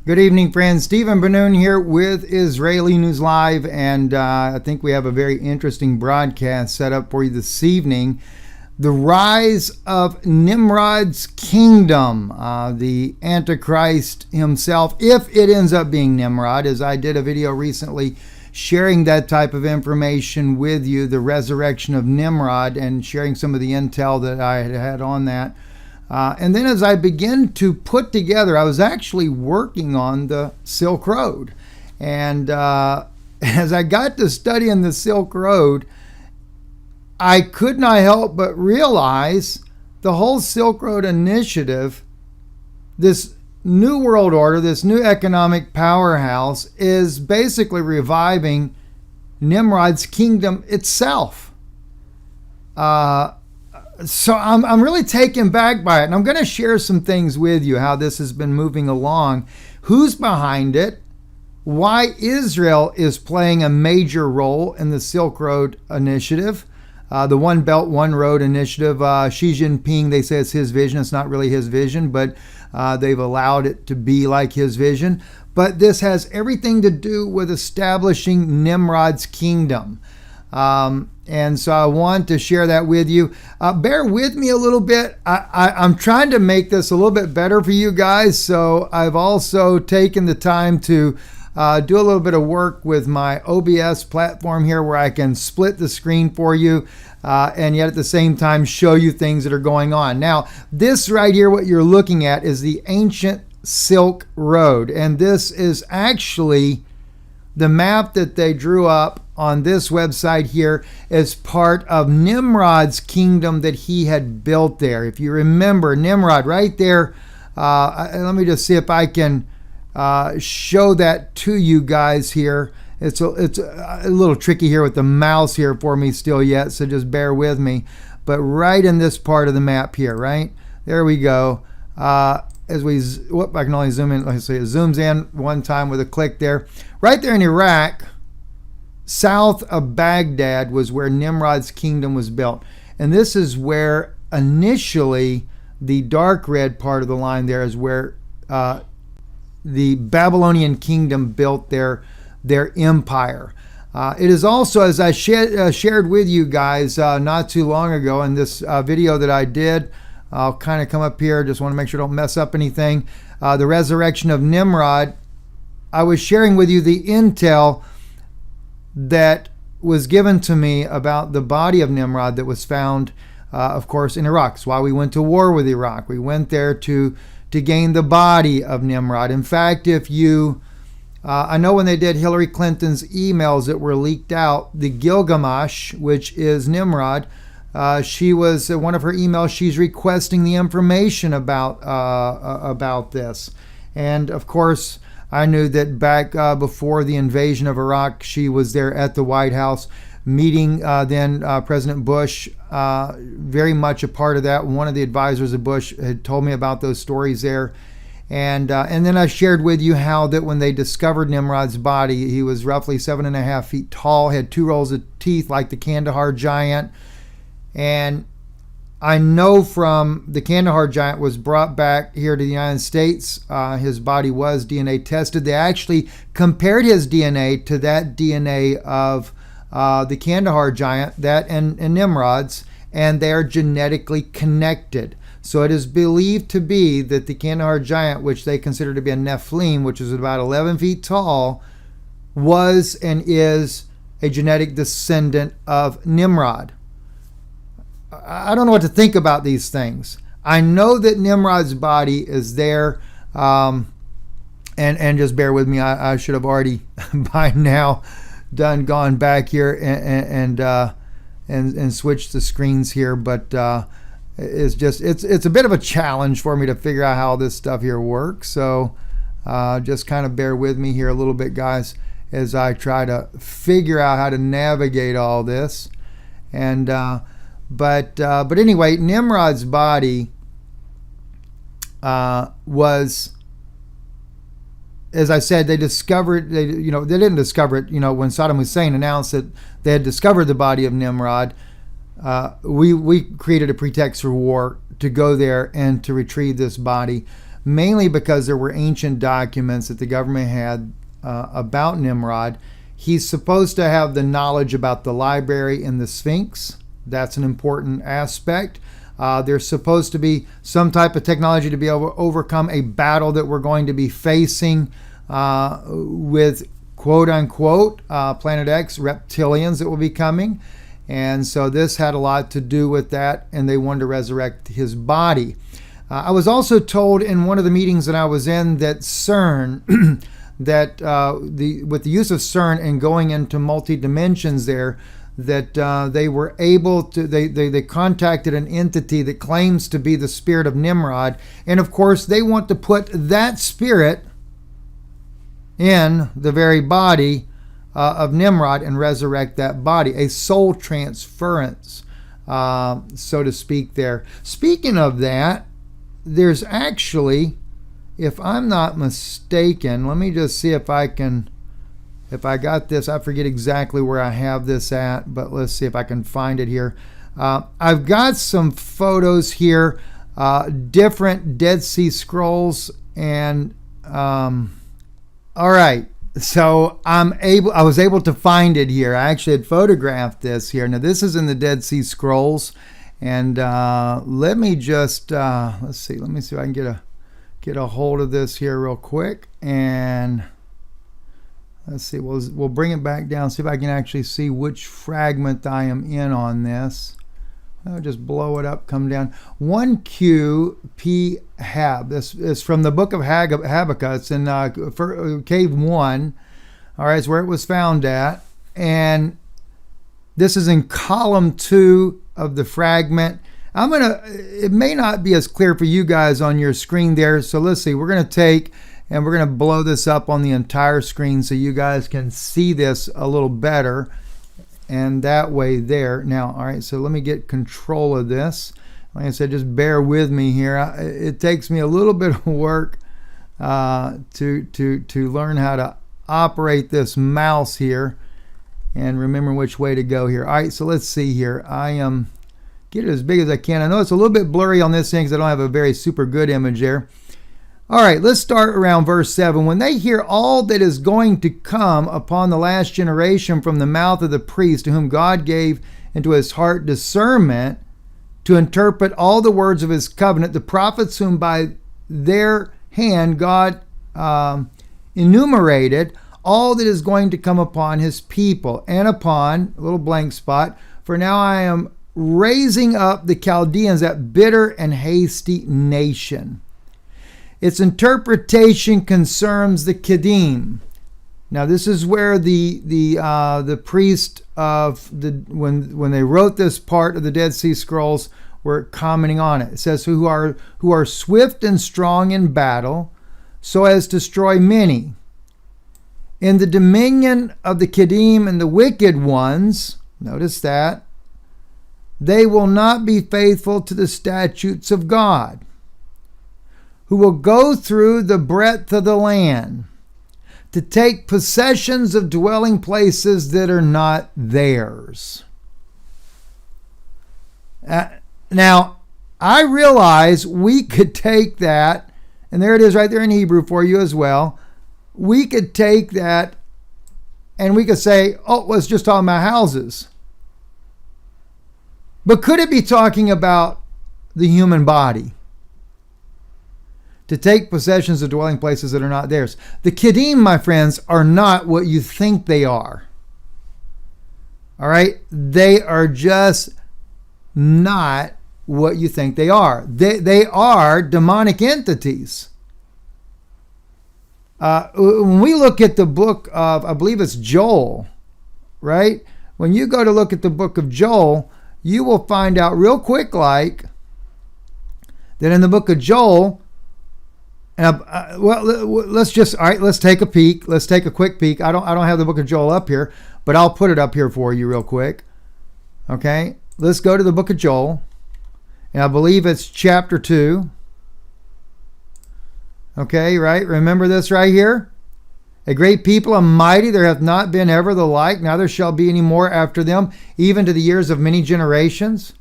Good evening, friends. Stephen Benoon here with Israeli News Live, and I think we have a very interesting broadcast set up for you this evening. The rise of Nimrod's kingdom, the Antichrist himself, if it ends up being Nimrod, as I did a video recently sharing that type of information with you, the resurrection of Nimrod, and sharing some of the intel that I had on that. And then as I begin to put together, I was actually working on the Silk Road. And as I got to studying the Silk Road, I could not help but realize the whole Silk Road initiative, this new world order, this new economic powerhouse, is basically reviving Nimrod's kingdom itself. So I'm really taken back by it, and I'm going to share some things with you, how this has been moving along, who's behind it, why Israel is playing a major role in the Silk Road initiative, the One Belt, One Road initiative. Xi Jinping, they say it's his vision. It's not really his vision, but they've allowed it to be like his vision. But this has everything to do with establishing Nimrod's kingdom. And so I want to share that with you. Bear with me a little bit. I'm trying to make this a little bit better for you guys. So I've also taken the time to do a little bit of work with my OBS platform here, where I can split the screen for you and yet at the same time show you things that are going on. Now, this right here, what you're looking at, is the ancient Silk Road. And this is actually the map that they drew up on this website here as part of Nimrod's kingdom that he had built there. If you remember, Nimrod right there, let me just see if I can show that to you guys here. It's a little tricky here with the mouse here for me still yet, so just bear with me. But right in this part of the map here, right? There we go. As we, I can only zoom in. Let's see, it zooms in one time with a click there. Right there in Iraq, south of Baghdad, was where Nimrod's kingdom was built. And this is where initially the dark red part of the line there is where the Babylonian kingdom built their empire. It is also, as I shared with you guys not too long ago in this video that I did, I'll kind of come up here, just want to make sure I don't mess up anything. The resurrection of Nimrod, I was sharing with you the intel that was given to me about the body of Nimrod that was found, of course, in Iraq. That's why we went to war with Iraq. We went there to gain the body of Nimrod. In fact, if you, I know when they did Hillary Clinton's emails that were leaked out, the Gilgamesh, which is Nimrod, she was, one of her emails, she's requesting the information about this. And of course, I knew that back before the invasion of Iraq, she was there at the White House meeting then President Bush, very much a part of that. One of the advisors of Bush had told me about those stories there. And then I shared with you how that when they discovered Nimrod's body, he was roughly 7.5 feet tall, had 2 rows of teeth like the Kandahar giant. And I know from the Kandahar giant was brought back here to the United States. His body was DNA tested. They actually compared his DNA to that DNA of the Kandahar giant, that and Nimrod's, and they are genetically connected. So it is believed to be that the Kandahar giant, which they consider to be a Nephilim, which is about 11 feet tall, was and is a genetic descendant of Nimrod. I don't know what to think about these things. I know that Nimrod's body is there, and just bear with me. I should have already by now gone back here and switched the screens here, but it's a bit of a challenge for me to figure out how this stuff here works. So just kind of bear with me here a little bit, guys, as I try to figure out how to navigate all this. And But anyway, Nimrod's body was, as I said, they didn't discover it. When Saddam Hussein announced that they had discovered the body of Nimrod, we created a pretext for war to go there and to retrieve this body. mainly because there were ancient documents that the government had about Nimrod. He's supposed to have the knowledge about the library and the Sphinx. That's an important aspect. There's supposed to be some type of technology to be able to overcome a battle that we're going to be facing with quote unquote Planet X reptilians that will be coming. And so this had a lot to do with that, and they wanted to resurrect his body. I was also told in one of the meetings that I was in that CERN, that with the use of CERN and going into multi-dimensions there, that they were able to, they contacted an entity that claims to be the spirit of Nimrod. And of course, they want to put that spirit in the very body of Nimrod and resurrect that body. A soul transference, so to speak there. Speaking of that, there's actually, if I'm not mistaken, let me just see if I got this. I forget exactly where I have this at, but let's see if I can find it here. I've got some photos here, different Dead Sea Scrolls, and all right. So I was able to find it here. I actually had photographed this here. Now this is in the Dead Sea Scrolls, and let me just let's see. Let me see if I can get a hold of this here real quick, and let's see. We'll bring it back down. See if I can actually see which fragment I am in on this. I'll just blow it up, come down. 1QP Hab. This is from the book of Habakkuk. It's in Cave 1. All right, it's where it was found at. And this is in column 2 of the fragment. It may not be as clear for you guys on your screen there. So let's see. We're going to take and we're going to blow this up on the entire screen so you guys can see this a little better. And that way there. Now, all right, so let me get control of this. Like I said, just bear with me here. It takes me a little bit of work to learn how to operate this mouse here and remember which way to go here. All right, so let's see here. I am get it as big as I can. I know it's a little bit blurry on this thing because I don't have a very super good image there. All right, let's start around verse 7. When they hear all that is going to come upon the last generation from the mouth of the priest, to whom God gave into his heart discernment to interpret all the words of his covenant, the prophets whom by their hand God enumerated all that is going to come upon his people, and upon, a little blank spot, for now I am raising up the Chaldeans, that bitter and hasty nation. Its interpretation concerns the Kedim. Now, this is where the priest of when they wrote this part of the Dead Sea Scrolls were commenting on it. It says, who are swift and strong in battle, so as to destroy many. In the dominion of the Kedim and the wicked ones, notice that, they will not be faithful to the statutes of God, who will go through the breadth of the land to take possessions of dwelling places that are not theirs. Now, I realize we could take that, and there it is right there in Hebrew for you as well. We could take that and we could say, oh, well, it's just talking about houses. But could it be talking about the human body? To take possessions of dwelling places that are not theirs. The Kedim, my friends, are not what you think they are. All right? They are just not what you think they are. They are demonic entities. When we look at the book of, I believe it's Joel, right? When you go to look at the book of Joel, you will find out real quick like that in the book of Joel, let's take a peek. Let's take a quick peek. I don't have the book of Joel up here, but I'll put it up here for you real quick. Okay, let's go to the book of Joel, and I believe it's chapter 2. Okay, right? Remember this right here? A great people, a mighty, there hath not been ever the like, neither shall be any more after them, even to the years of many generations.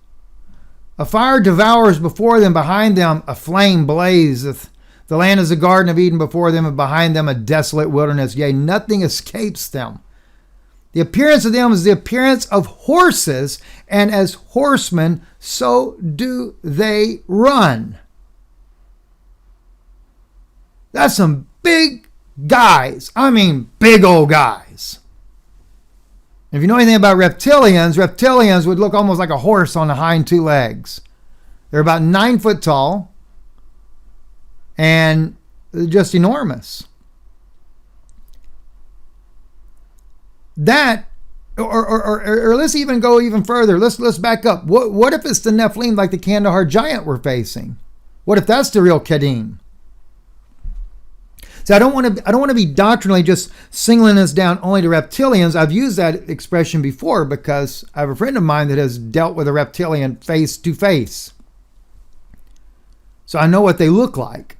A fire devours before them, behind them a flame blazeth. The land is a garden of Eden before them, and behind them a desolate wilderness. Yea, nothing escapes them. The appearance of them is the appearance of horses, and as horsemen, so do they run. That's some big guys. I mean, big old guys. If you know anything about reptilians would look almost like a horse on the hind two legs. They're about 9 foot tall and just enormous. That, or let's even go even further. Let's back up. What if it's the Nephilim like the Kandahar giant we're facing? What if that's the real Kedim? So I don't want to be doctrinally just singling this down only to reptilians. I've used that expression before because I have a friend of mine that has dealt with a reptilian face to face. So I know what they look like.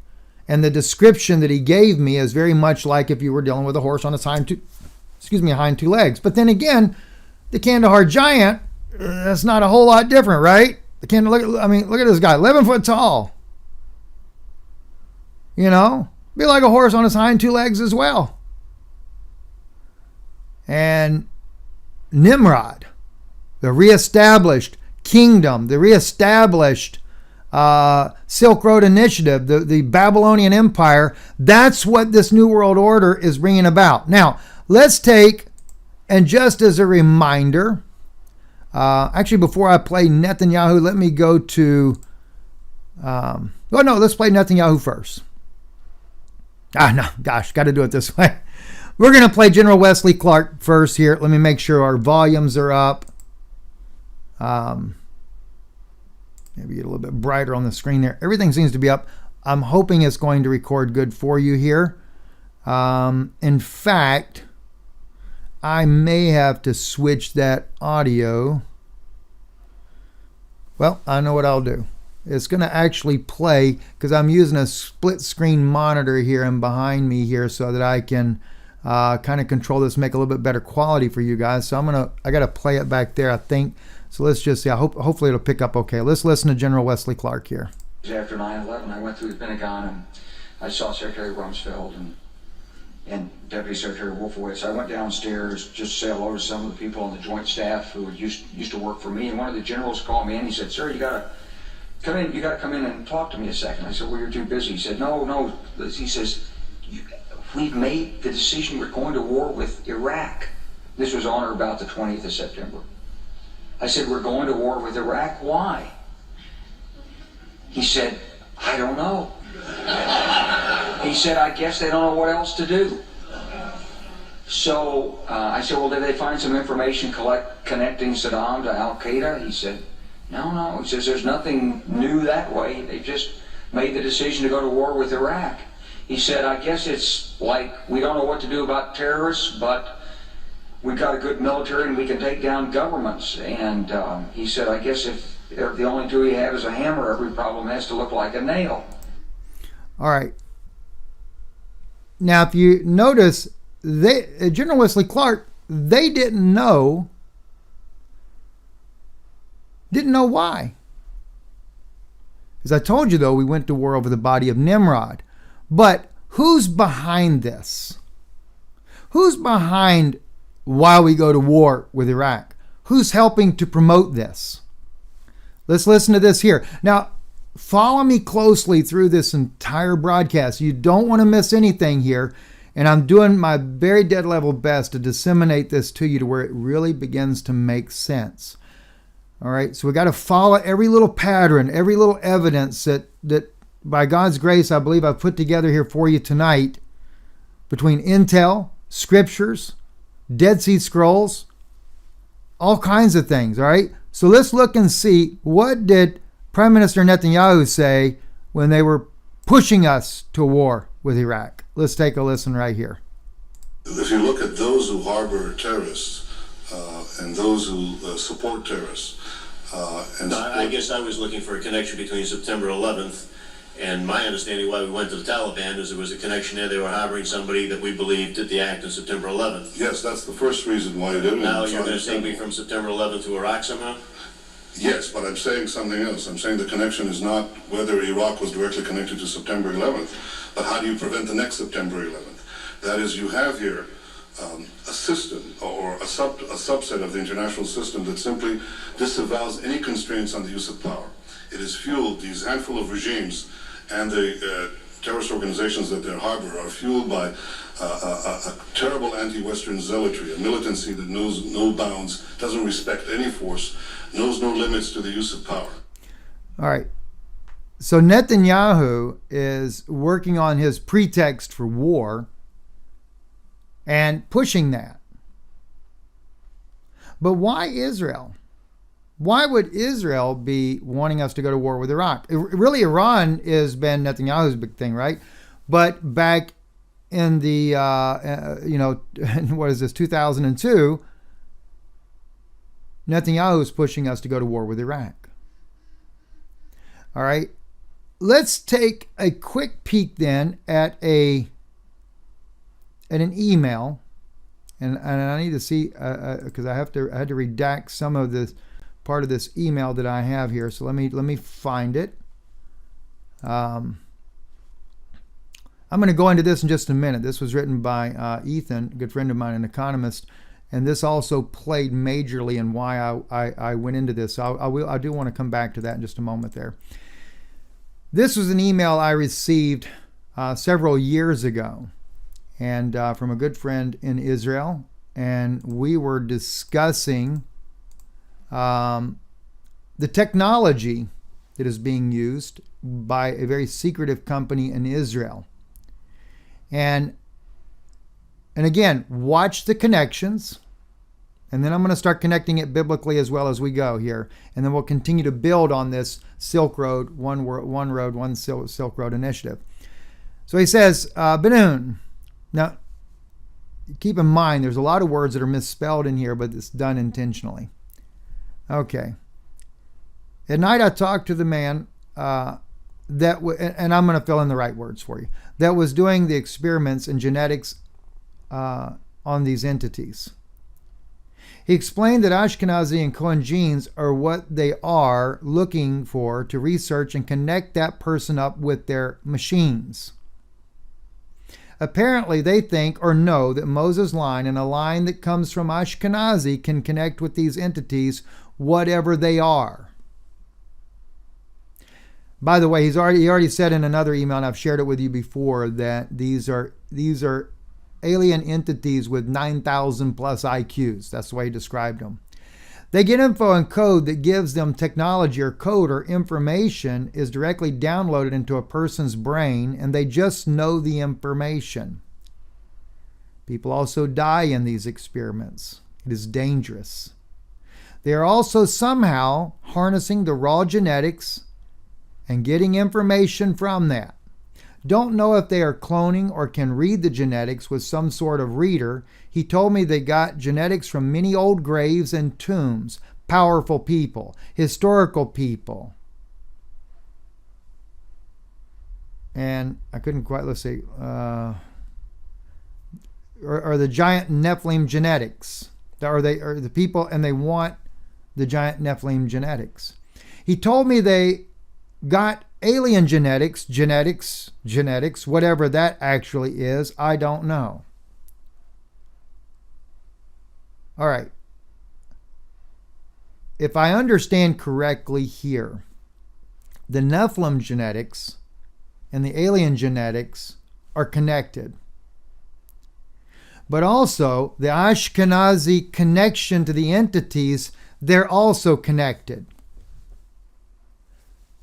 And the description that he gave me is very much like if you were dealing with a horse on its hind two legs. But then again, the Kandahar giant, that's not a whole lot different, right? Look at this guy, 11 foot tall. You know? Be like a horse on his hind two legs as well. And Nimrod, the reestablished kingdom, the reestablished Silk Road Initiative, the Babylonian Empire, that's what this New World Order is bringing about. Now, let's take, and just as a reminder, actually before I play Netanyahu, let me go to, let's play Netanyahu first. Got to do it this way. We're going to play General Wesley Clark first here. Let me make sure our volumes are up. Maybe get a little bit brighter on the screen there. Everything seems to be up. I'm hoping it's going to record good for you here. In fact, I may have to switch that audio. Well, I know what I'll do. It's going to actually play because I'm using a split screen monitor here and behind me here so that I can kind of control this, make a little bit better quality for you guys. So I got to play it back there, I think. So let's just see. Hopefully it'll pick up okay. Let's listen to General Wesley Clark here. After 9/11, I went through the Pentagon and I saw Secretary Rumsfeld and Deputy Secretary Wolfowitz. I went downstairs just to say hello to some of the people on the Joint Staff who used to work for me. And one of the generals called me and he said, "Sir, you got to come in and talk to me a second." I said, "Well, you're too busy." He said, No. He says, "We've made the decision. We're going to war with Iraq." This was on or about the 20th of September. I said, "We're going to war with Iraq. Why?" He said, "I don't know." He said, "I guess they don't know what else to do." So I said, "Well, did they find some information connecting Saddam to Al-Qaeda?" He said, No. He says, "There's nothing new that way. They just made the decision to go to war with Iraq." He said, "I guess it's like we don't know what to do about terrorists, but we've got a good military and we can take down governments." And he said, "I guess if the only tool you have is a hammer, every problem has to look like a nail." All right. Now, if you notice, General Wesley Clark, they didn't know why. As I told you, though, we went to war over the body of Nimrod. But who's behind this? Who's behind why we go to war with Iraq? Who's helping to promote this? Let's listen to this here. Now, follow me closely through this entire broadcast. You don't want to miss anything here. And I'm doing my very dead level best to disseminate this to you to where it really begins to make sense. All right, so we got to follow every little pattern, every little evidence that by God's grace, I believe I've put together here for you tonight between intel, scriptures, Dead Sea Scrolls, all kinds of things, all right? So let's look and see, what did Prime Minister Netanyahu say when they were pushing us to war with Iraq? Let's take a listen right here. If you look at those who harbor terrorists and those who support terrorists, I guess I was looking for a connection between September 11th and my understanding why we went to the Taliban is there was a connection there. They were harboring somebody that we believed did the act on September 11th. Yes, that's the first reason why you did it. Now you're going to take me from September 11th to Iraq somehow? Yes, but I'm saying something else. I'm saying the connection is not whether Iraq was directly connected to September 11th, but how do you prevent the next September 11th? That is, you have here a system or a subset of the international system that simply disavows any constraints on the use of power. It has fueled these handful of regimes, and the terrorist organizations that they harbor are fueled by a terrible anti-Western zealotry, a militancy that knows no bounds, doesn't respect any force, knows no limits to the use of power. All right. So Netanyahu is working on his pretext for war and pushing that. But why Israel? Why would Israel be wanting us to go to war with Iraq? Really, Iran has been Netanyahu's big thing, right? But back in the, what is this, 2002, Netanyahu is pushing us to go to war with Iraq. All right. Let's take a quick peek then at an email, and I need to see because I had to redact some of this part of this email that I have here. So let me find it. I'm going to go into this in just a minute. This was written by Ethan, a good friend of mine, an economist, and this also played majorly in why I went into this. I do want to come back to that in just a moment there. This was an email I received several years ago, and from a good friend in Israel, and we were discussing the technology that is being used by a very secretive company in Israel. And again, watch the connections, and then I'm going to start connecting it biblically as well as we go here, and then we'll continue to build on this Silk Road, one road, one Silk Road initiative. So he says, Benun. Now, keep in mind, there's a lot of words that are misspelled in here, but it's done intentionally. Okay. At night, I talked to the man and I'm going to fill in the right words for you, that was doing the experiments in genetics on these entities. He explained that Ashkenazi and Cohen genes are what they are looking for to research and connect that person up with their machines. Apparently, they think or know that Moses' line and a line that comes from Ashkenazi can connect with these entities, whatever they are. By the way, he already said in another email, and I've shared it with you before, that these are alien entities with 9,000 plus IQs. That's the way he described them. They get info and code that gives them technology or code or information is directly downloaded into a person's brain, and they just know the information. People also die in these experiments. It is dangerous. They are also somehow harnessing the raw genetics and getting information from that. Don't know if they are cloning or can read the genetics with some sort of reader. He told me they got genetics from many old graves and tombs, powerful people, historical people. And I couldn't quite, let's see, or the giant Nephilim genetics. Are the people, and they want the giant Nephilim genetics. He told me they got alien genetics, whatever that actually is, I don't know. All right. If I understand correctly here, the Nephilim genetics and the alien genetics are connected. But also, the Ashkenazi connection to the entities, they're also connected.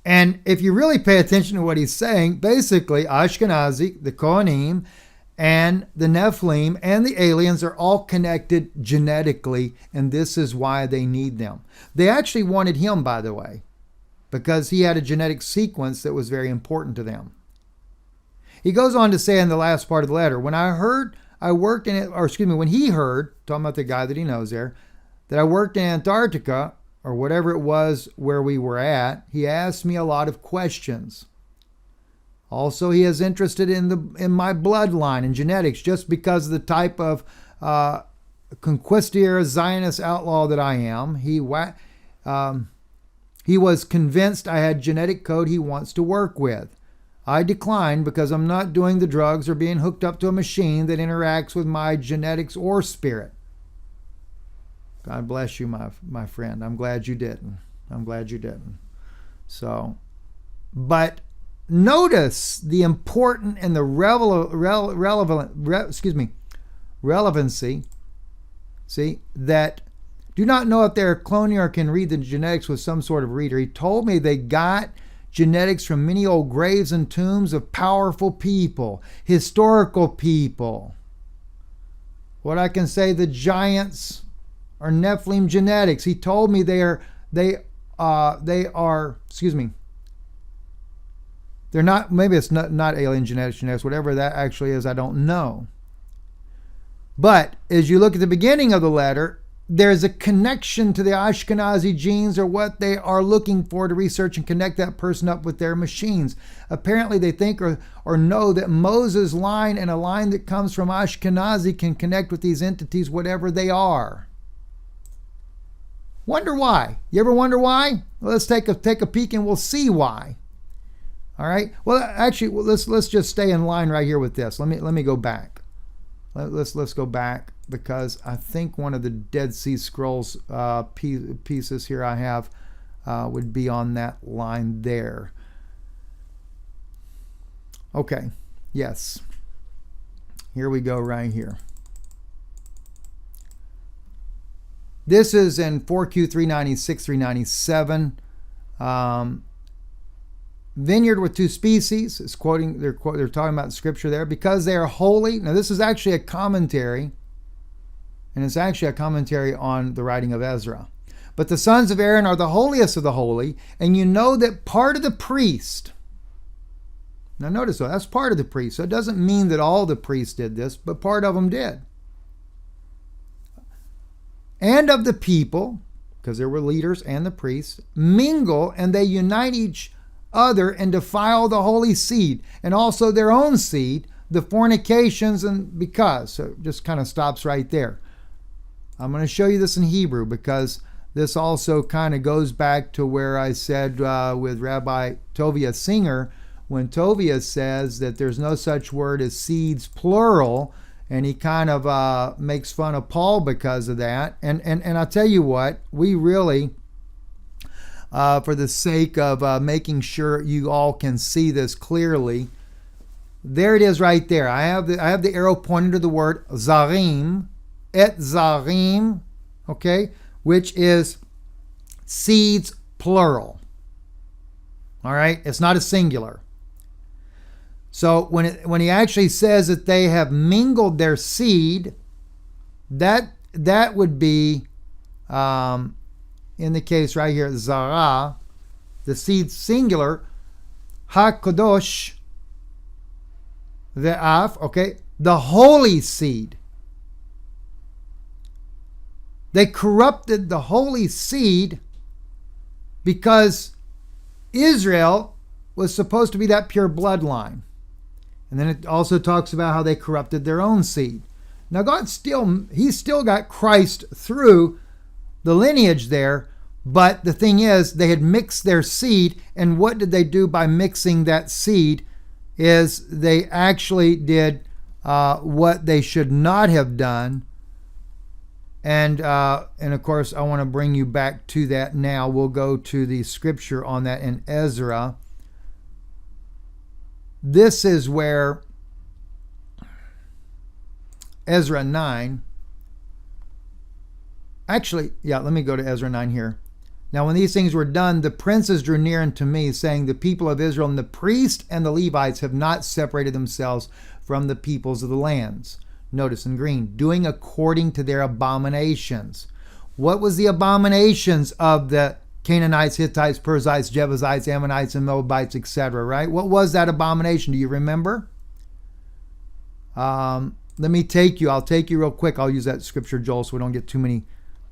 And if you really pay attention to what he's saying, basically Ashkenazi, the Kohanim, and the Nephilim and the aliens are all connected genetically, and this is why they need them. They actually wanted him, by the way, because he had a genetic sequence that was very important to them. He goes on to say in the last part of the letter, when he heard, talking about the guy that he knows there, that I worked in Antarctica, or whatever it was where we were at, he asked me a lot of questions. Also, he is interested in my bloodline and genetics just because of the type of conquistador Zionist outlaw that I am. He was convinced I had genetic code he wants to work with. I declined because I'm not doing the drugs or being hooked up to a machine that interacts with my genetics or spirit. God bless you, my friend. I'm glad you didn't. I'm glad you didn't. So, but notice the important and the relevancy. See, that do not know if they're cloning or can read the genetics with some sort of reader. He told me they got genetics from many old graves and tombs of powerful people, historical people. What I can say, the giants are Nephilim genetics. He told me they're not, maybe it's not alien genetics, whatever that actually is, I don't know. But as you look at the beginning of the letter, there's a connection to the Ashkenazi genes or what they are looking for to research and connect that person up with their machines. Apparently they think or know that Moses' line and a line that comes from Ashkenazi can connect with these entities, whatever they are. Wonder why? You ever wonder why? Well, let's take a peek and we'll see why. All right. Well, actually, let's just stay in line right here with this. Let me go back. Let's go back, because I think one of the Dead Sea Scrolls pieces here I have would be on that line there. Okay. Yes. Here we go right here. This is in 4Q 396, 397. Vineyard with two species. It's quoting. They're talking about the scripture there, because they are holy. Now this is actually a commentary, and it's actually a commentary on the writing of Ezra. But the sons of Aaron are the holiest of the holy, and you know that part of the priest. Now notice though, that's part of the priest. So it doesn't mean that all the priests did this, but part of them did. And of the people, because there were leaders and the priests, mingle, and they unite each other and defile the holy seed, and also their own seed, the fornications, and because. So it just kind of stops right there. I'm going to show you this in Hebrew, because this also kind of goes back to where I said with Rabbi Tovia Singer, when Tovia says that there's no such word as seeds plural, and he kind of makes fun of Paul because of that. And I'll tell you what, we really, for the sake of making sure you all can see this clearly, there it is right there. I have the arrow pointing to the word zarim, et zarim, okay, which is seeds plural. All right, it's not a singular. So when he actually says that they have mingled their seed, that would be in the case right here, zara, the seed singular, hakodosh, ve'af, okay, the holy seed. They corrupted the holy seed because Israel was supposed to be that pure bloodline. And then it also talks about how they corrupted their own seed. Now He still got Christ through the lineage there, but the thing is, they had mixed their seed, and what did they do by mixing that seed is they actually did what they should not have done. And of course, I want to bring you back to that now. We'll go to the scripture on that in Ezra. This is where Ezra 9. Actually, yeah, let me go to Ezra 9 here. Now, when these things were done, the princes drew near unto me, saying, the people of Israel and the priests and the Levites have not separated themselves from the peoples of the lands. Notice in green, doing according to their abominations. What was the abominations of the Canaanites, Hittites, Perizzites, Jebusites, Ammonites, and Moabites, etc., right? What was that abomination? Do you remember? Let me take you. I'll take you real quick. I'll use that scripture, Joel, so we don't get too many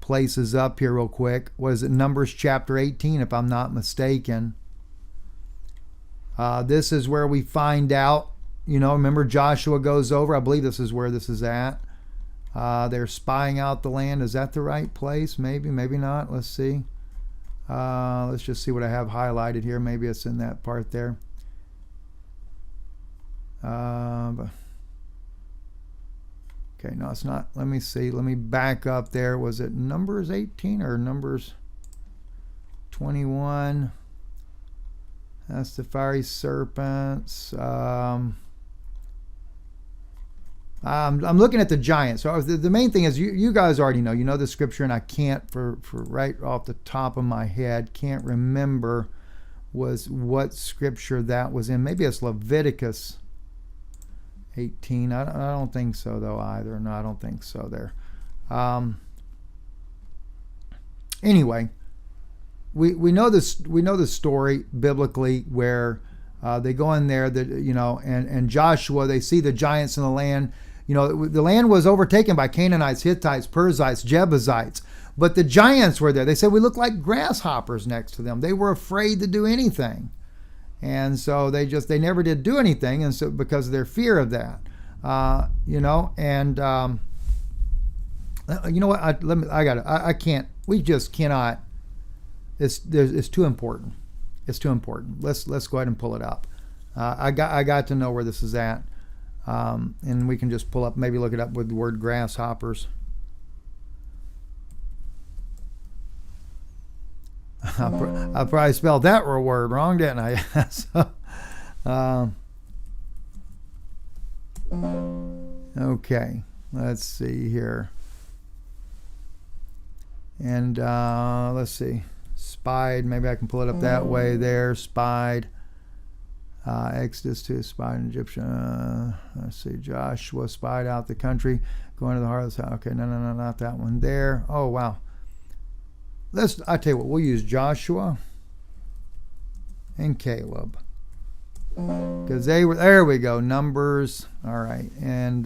places up here real quick. What is it? Numbers chapter 18, if I'm not mistaken. This is where we find out, remember Joshua goes over. I believe this is where this is at. They're spying out the land. Is that the right place? Maybe, maybe not. Let's see. Let's just see what I have highlighted here. Maybe it's in that part there. Okay, no, it's not. Let me see. Let me back up there. Was it Numbers 18 or Numbers 21? That's the fiery serpents. I'm looking at the giants. So the main thing is you guys already know. You know the scripture, and I can't, for right off the top of my head, can't remember what scripture that was in. Maybe it's Leviticus 18. I don't think so, though, either. No, I don't think so there. Anyway, we know this. We know the story biblically where they go in there, and Joshua, they see the giants in the land. The land was overtaken by Canaanites, Hittites, Perizzites, Jebusites, but the giants were there. They said we look like grasshoppers next to them. They were afraid to do anything, and so they never did do anything, and so because of their fear of that, you know what? I can't. We just cannot. It's too important. It's too important. Let's go ahead and pull it up. I got to know where this is at, and we can just pull up, maybe look it up with the word grasshoppers. I probably spelled that word wrong, didn't I? Okay, let's see here, and let's see. Spied, maybe I can pull it up that way there. Spied. Exodus 2, spied an Egyptian. Let's see. Joshua spied out the country, going to the heart of the south. Okay, no, not that one there. Oh, wow. I tell you what, we'll use Joshua and Caleb. Because they were, there we go, Numbers. All right, and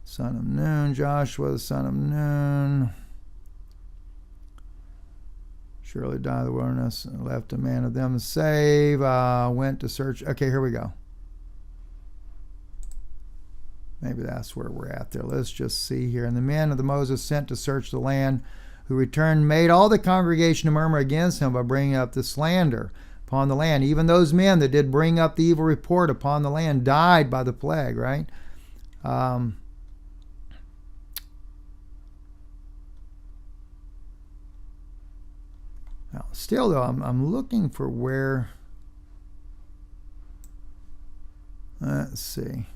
son of Nun, Joshua, the son of Nun. Surely died in the wilderness and left a man of them to save. Went to search. Okay, here we go. Maybe that's where we're at there. Let's just see here. And the men of the Moses sent to search the land, who returned, made all the congregation to murmur against him by bringing up the slander upon the land. Even those men that did bring up the evil report upon the land died by the plague, right? Now, still, though, I'm looking for where. Let's see.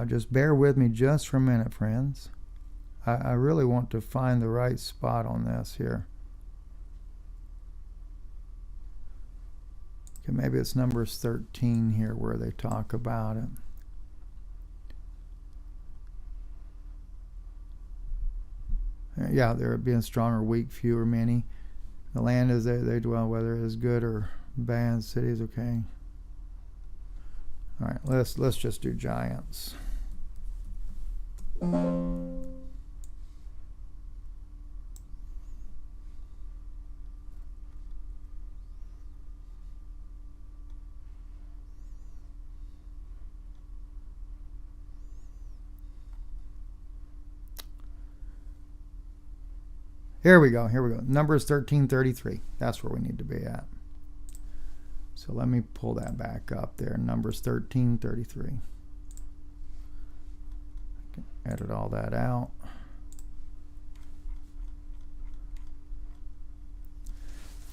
Just bear with me just for a minute, friends. I really want to find the right spot on this here. Okay, maybe it's Numbers 13 here where they talk about it. Yeah, there being strong or weak, few or many. The land is there, they dwell, whether it is good or bad. Cities, okay. All right, let's just do giants. Here we go. Numbers 13:33. That's where we need to be at. So let me pull that back up there. Numbers 13:33. Edit all that out.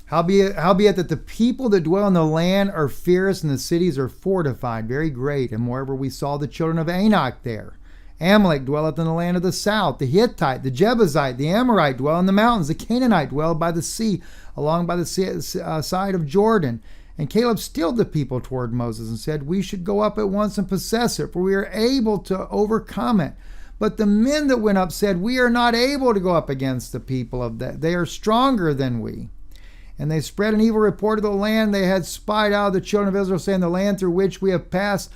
Howbeit that the people that dwell in the land are fierce, and the cities are fortified, very great. And moreover, we saw the children of Anak there. Amalek dwelleth in the land of the south. The Hittite, the Jebusite, the Amorite dwell in the mountains. The Canaanite dwell by the sea, along by the side of Jordan. And Caleb stilled the people toward Moses and said, we should go up at once and possess it, for we are able to overcome it. But the men that went up said, we are not able to go up against the people of that. They are stronger than we. And they spread an evil report of the land they had spied out of the children of Israel, saying, the land through which we have passed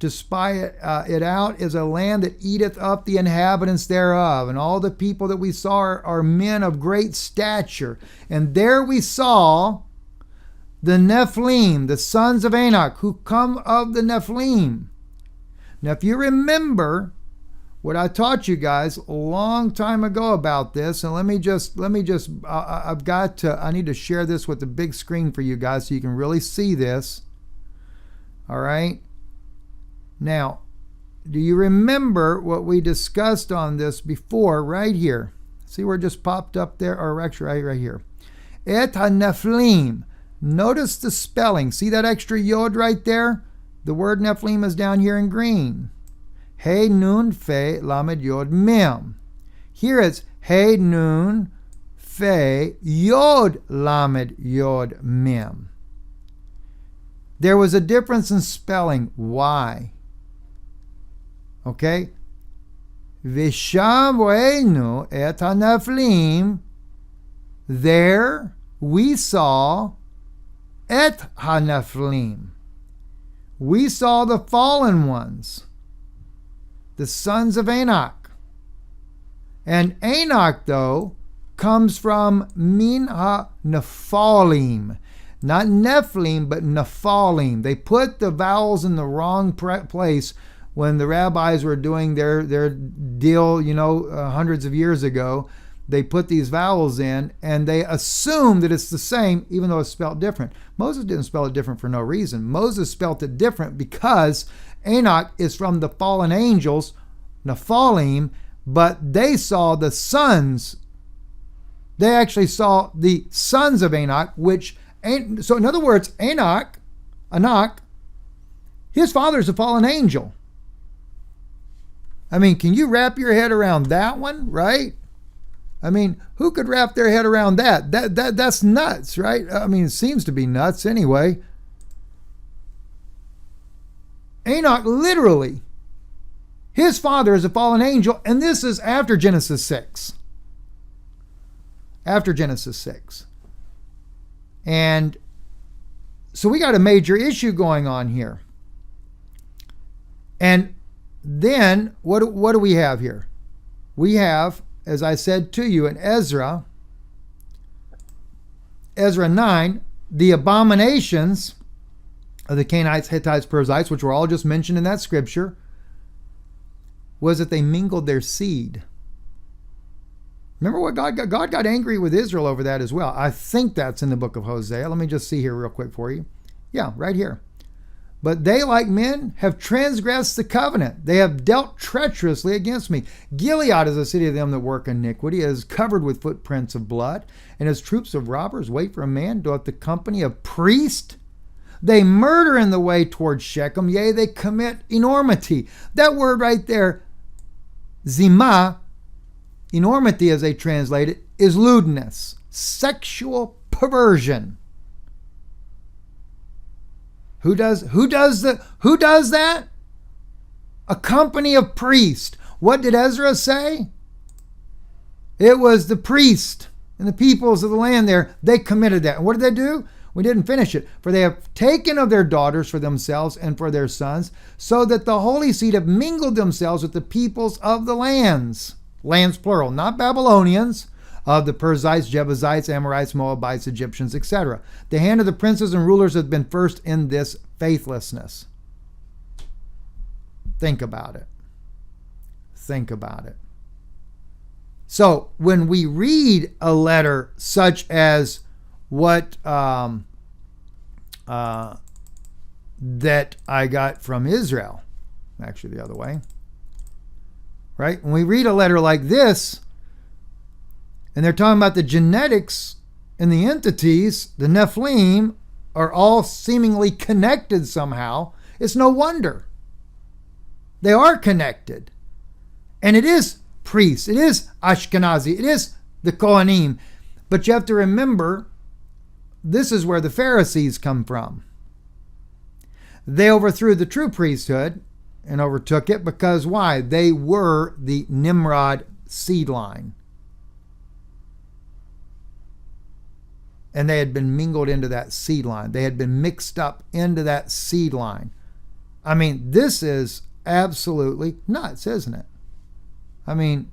to spy it out is a land that eateth up the inhabitants thereof. And all the people that we saw are men of great stature. And there we saw the Nephilim, the sons of Anak, who come of the Nephilim. Now, if you remember what I taught you guys a long time ago about this, and I need to share this with the big screen for you guys so you can really see this. All right. Now, do you remember what we discussed on this before right here? See where it just popped up there? Or actually right here. Et ha-Nephilim. Notice the spelling. See that extra yod right there? The word Nephilim is down here in green. He nun fe lamed yod mem. Here it's he nun fe yod lamed yod mem. There was a difference in spelling. Why? Okay? Visham ve'enu et ha-Nephilim. There we saw et ha-Nephilim. We saw the fallen ones, the sons of Anak. And Anak, though, comes from min ha-Nephalim. Not Nephilim, but Nephalim. They put the vowels in the wrong place when the rabbis were doing their deal, hundreds of years ago. They put these vowels in, and they assume that it's the same, even though it's spelled different. Moses didn't spell it different for no reason. Moses spelled it different because Enoch is from the fallen angels, Nephalim, but they saw the sons. They actually saw the sons of Enoch, so in other words, Anak, his father is a fallen angel. I mean, can you wrap your head around that one, right? I mean, who could wrap their head around that? That's nuts, right? I mean, it seems to be nuts anyway. Enoch, literally, his father is a fallen angel, and this is after Genesis 6. After Genesis 6. And so we got a major issue going on here. And then, what do we have here? We have, as I said to you in Ezra 9, the abominations of the Canaanites, Hittites, Perizzites, which were all just mentioned in that scripture, was that they mingled their seed. Remember what God got angry with Israel over that as well. I think that's in the book of Hosea. Let me just see here real quick for you. Yeah, right here. But they, like men, have transgressed the covenant. They have dealt treacherously against me. Gilead is a city of them that work iniquity. It is covered with footprints of blood. And as troops of robbers wait for a man, doeth the company of priests. They murder in the way toward Shechem. Yea, they commit enormity. That word right there, zima, enormity as they translate it, is lewdness, sexual perversion. Who does that? A company of priests. What did Ezra say? It was the priest and the peoples of the land there. They committed that. And what did they do? We didn't finish it. For they have taken of their daughters for themselves and for their sons, so that the holy seed have mingled themselves with the peoples of the lands. Lands plural, not Babylonians, of the Perizzites, Jebusites, Amorites, Moabites, Egyptians, etc. The hand of the princes and rulers has been first in this faithlessness. Think about it. Think about it. So when we read a letter such as what that I got from Israel, actually the other way, right? When we read a letter like this, and they're talking about the genetics and the entities, the Nephilim, are all seemingly connected somehow. It's no wonder. They are connected. And it is priests. It is Ashkenazi. It is the Kohanim. But you have to remember, this is where the Pharisees come from. They overthrew the true priesthood and overtook it because why? They were the Nimrod seed line. And they had been mingled into that seed line. They had been mixed up into that seed line. I mean, this is absolutely nuts, isn't it? I mean,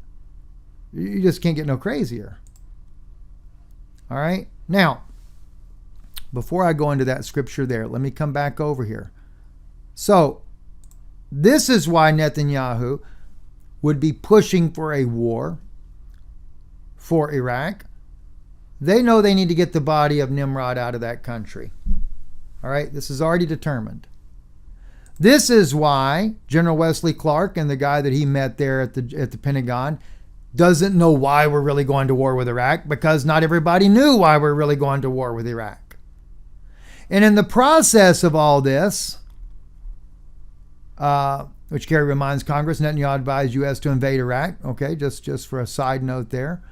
you just can't get no crazier. All right? Now, before I go into that scripture there, let me come back over here. So, this is why Netanyahu would be pushing for a war for Iraq. They know they need to get the body of Nimrod out of that country. All right? This is already determined. This is why General Wesley Clark and the guy that he met there at the Pentagon doesn't know why we're really going to war with Iraq, because not everybody knew why we're really going to war with Iraq. And in the process of all this, which Kerry reminds Congress, Netanyahu advised U.S. to invade Iraq. Okay, just for a side note there.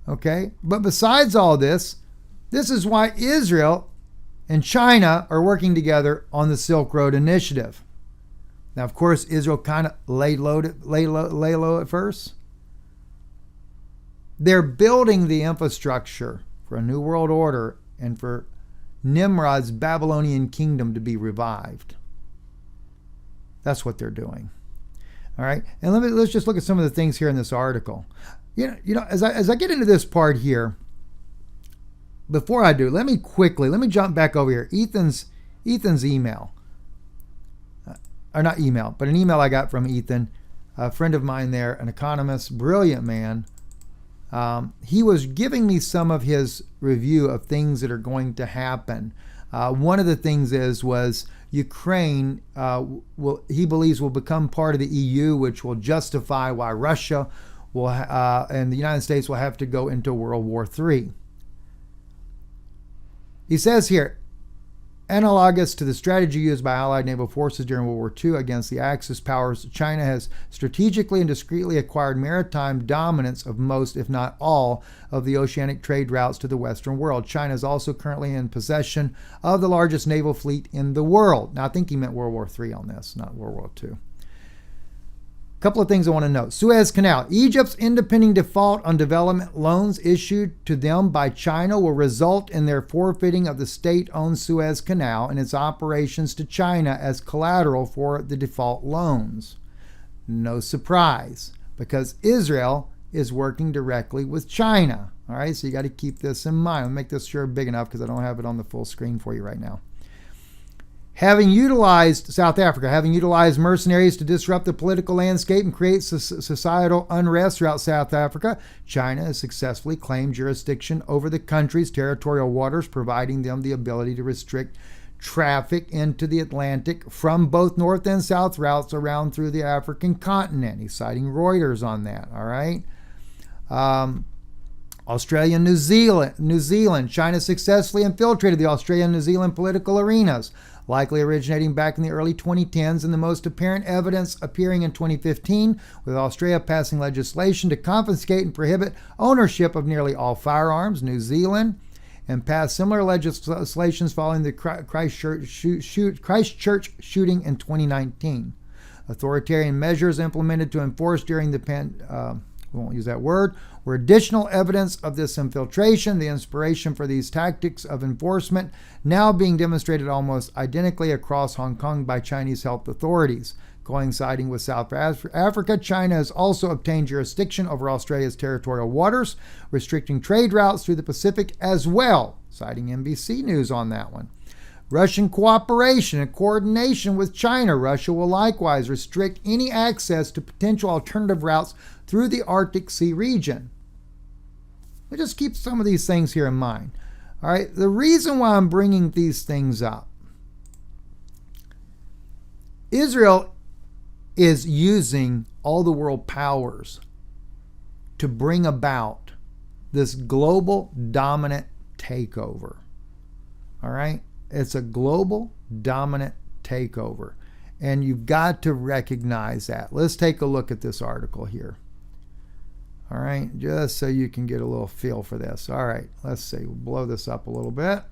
Okay, but besides all this, this is why Israel and China are working together on the Silk Road Initiative. Now, of course, Israel kind of lay low at first. They're building the infrastructure for a new world order and for Nimrod's Babylonian kingdom to be revived. That's what they're doing. All right, and let's just look at some of the things here in this article. You know, as I get into this part here, before I do, let me jump back over here. Ethan's email, or not email, but an email I got from Ethan, a friend of mine there, an economist, brilliant man. He was giving me some of his review of things that are going to happen. One of the things was Ukraine he believes will become part of the EU, which will justify why Russia will and the United States will have to go into World War III. He says here, analogous to the strategy used by Allied naval forces during World War II against the Axis powers, China has strategically and discreetly acquired maritime dominance of most, if not all, of the oceanic trade routes to the Western world. China is also currently in possession of the largest naval fleet in the world. Now, I think he meant World War III on this, not World War II. A couple of things I want to note. Suez Canal. Egypt's impending default on development loans issued to them by China will result in their forfeiting of the state-owned Suez Canal and its operations to China as collateral for the default loans. No surprise, because Israel is working directly with China. All right, so you got to keep this in mind. I'll make this sure big enough because I don't have it on the full screen for you right now. South Africa, having utilized mercenaries to disrupt the political landscape and create societal unrest throughout South Africa, China has successfully claimed jurisdiction over the country's territorial waters, providing them the ability to restrict traffic into the Atlantic from both north and south routes around through the African continent. He's citing Reuters on that, all right? Australia and New Zealand. China successfully infiltrated the Australian and New Zealand political arenas, likely originating back in the early 2010s, and the most apparent evidence appearing in 2015, with Australia passing legislation to confiscate and prohibit ownership of nearly all firearms. New Zealand and passed similar legislations following the Christchurch shooting in 2019. Authoritarian measures implemented to enforce during the we won't use that word, were additional evidence of this infiltration. The inspiration for these tactics of enforcement now being demonstrated almost identically across Hong Kong by Chinese health authorities. Coinciding with South Africa, China has also obtained jurisdiction over Australia's territorial waters, restricting trade routes through the Pacific as well, citing NBC News on that one. Russian cooperation and coordination with China. Russia will likewise restrict any access to potential alternative routes through the Arctic Sea region. We'll just keep some of these things here in mind. All right, the reason why I'm bringing these things up, Israel is using all the world powers to bring about this global dominant takeover. All right? It's a global dominant takeover. And you've got to recognize that. Let's take a look at this article here. All right, just so you can get a little feel for this. All right, let's see. We'll blow this up a little bit.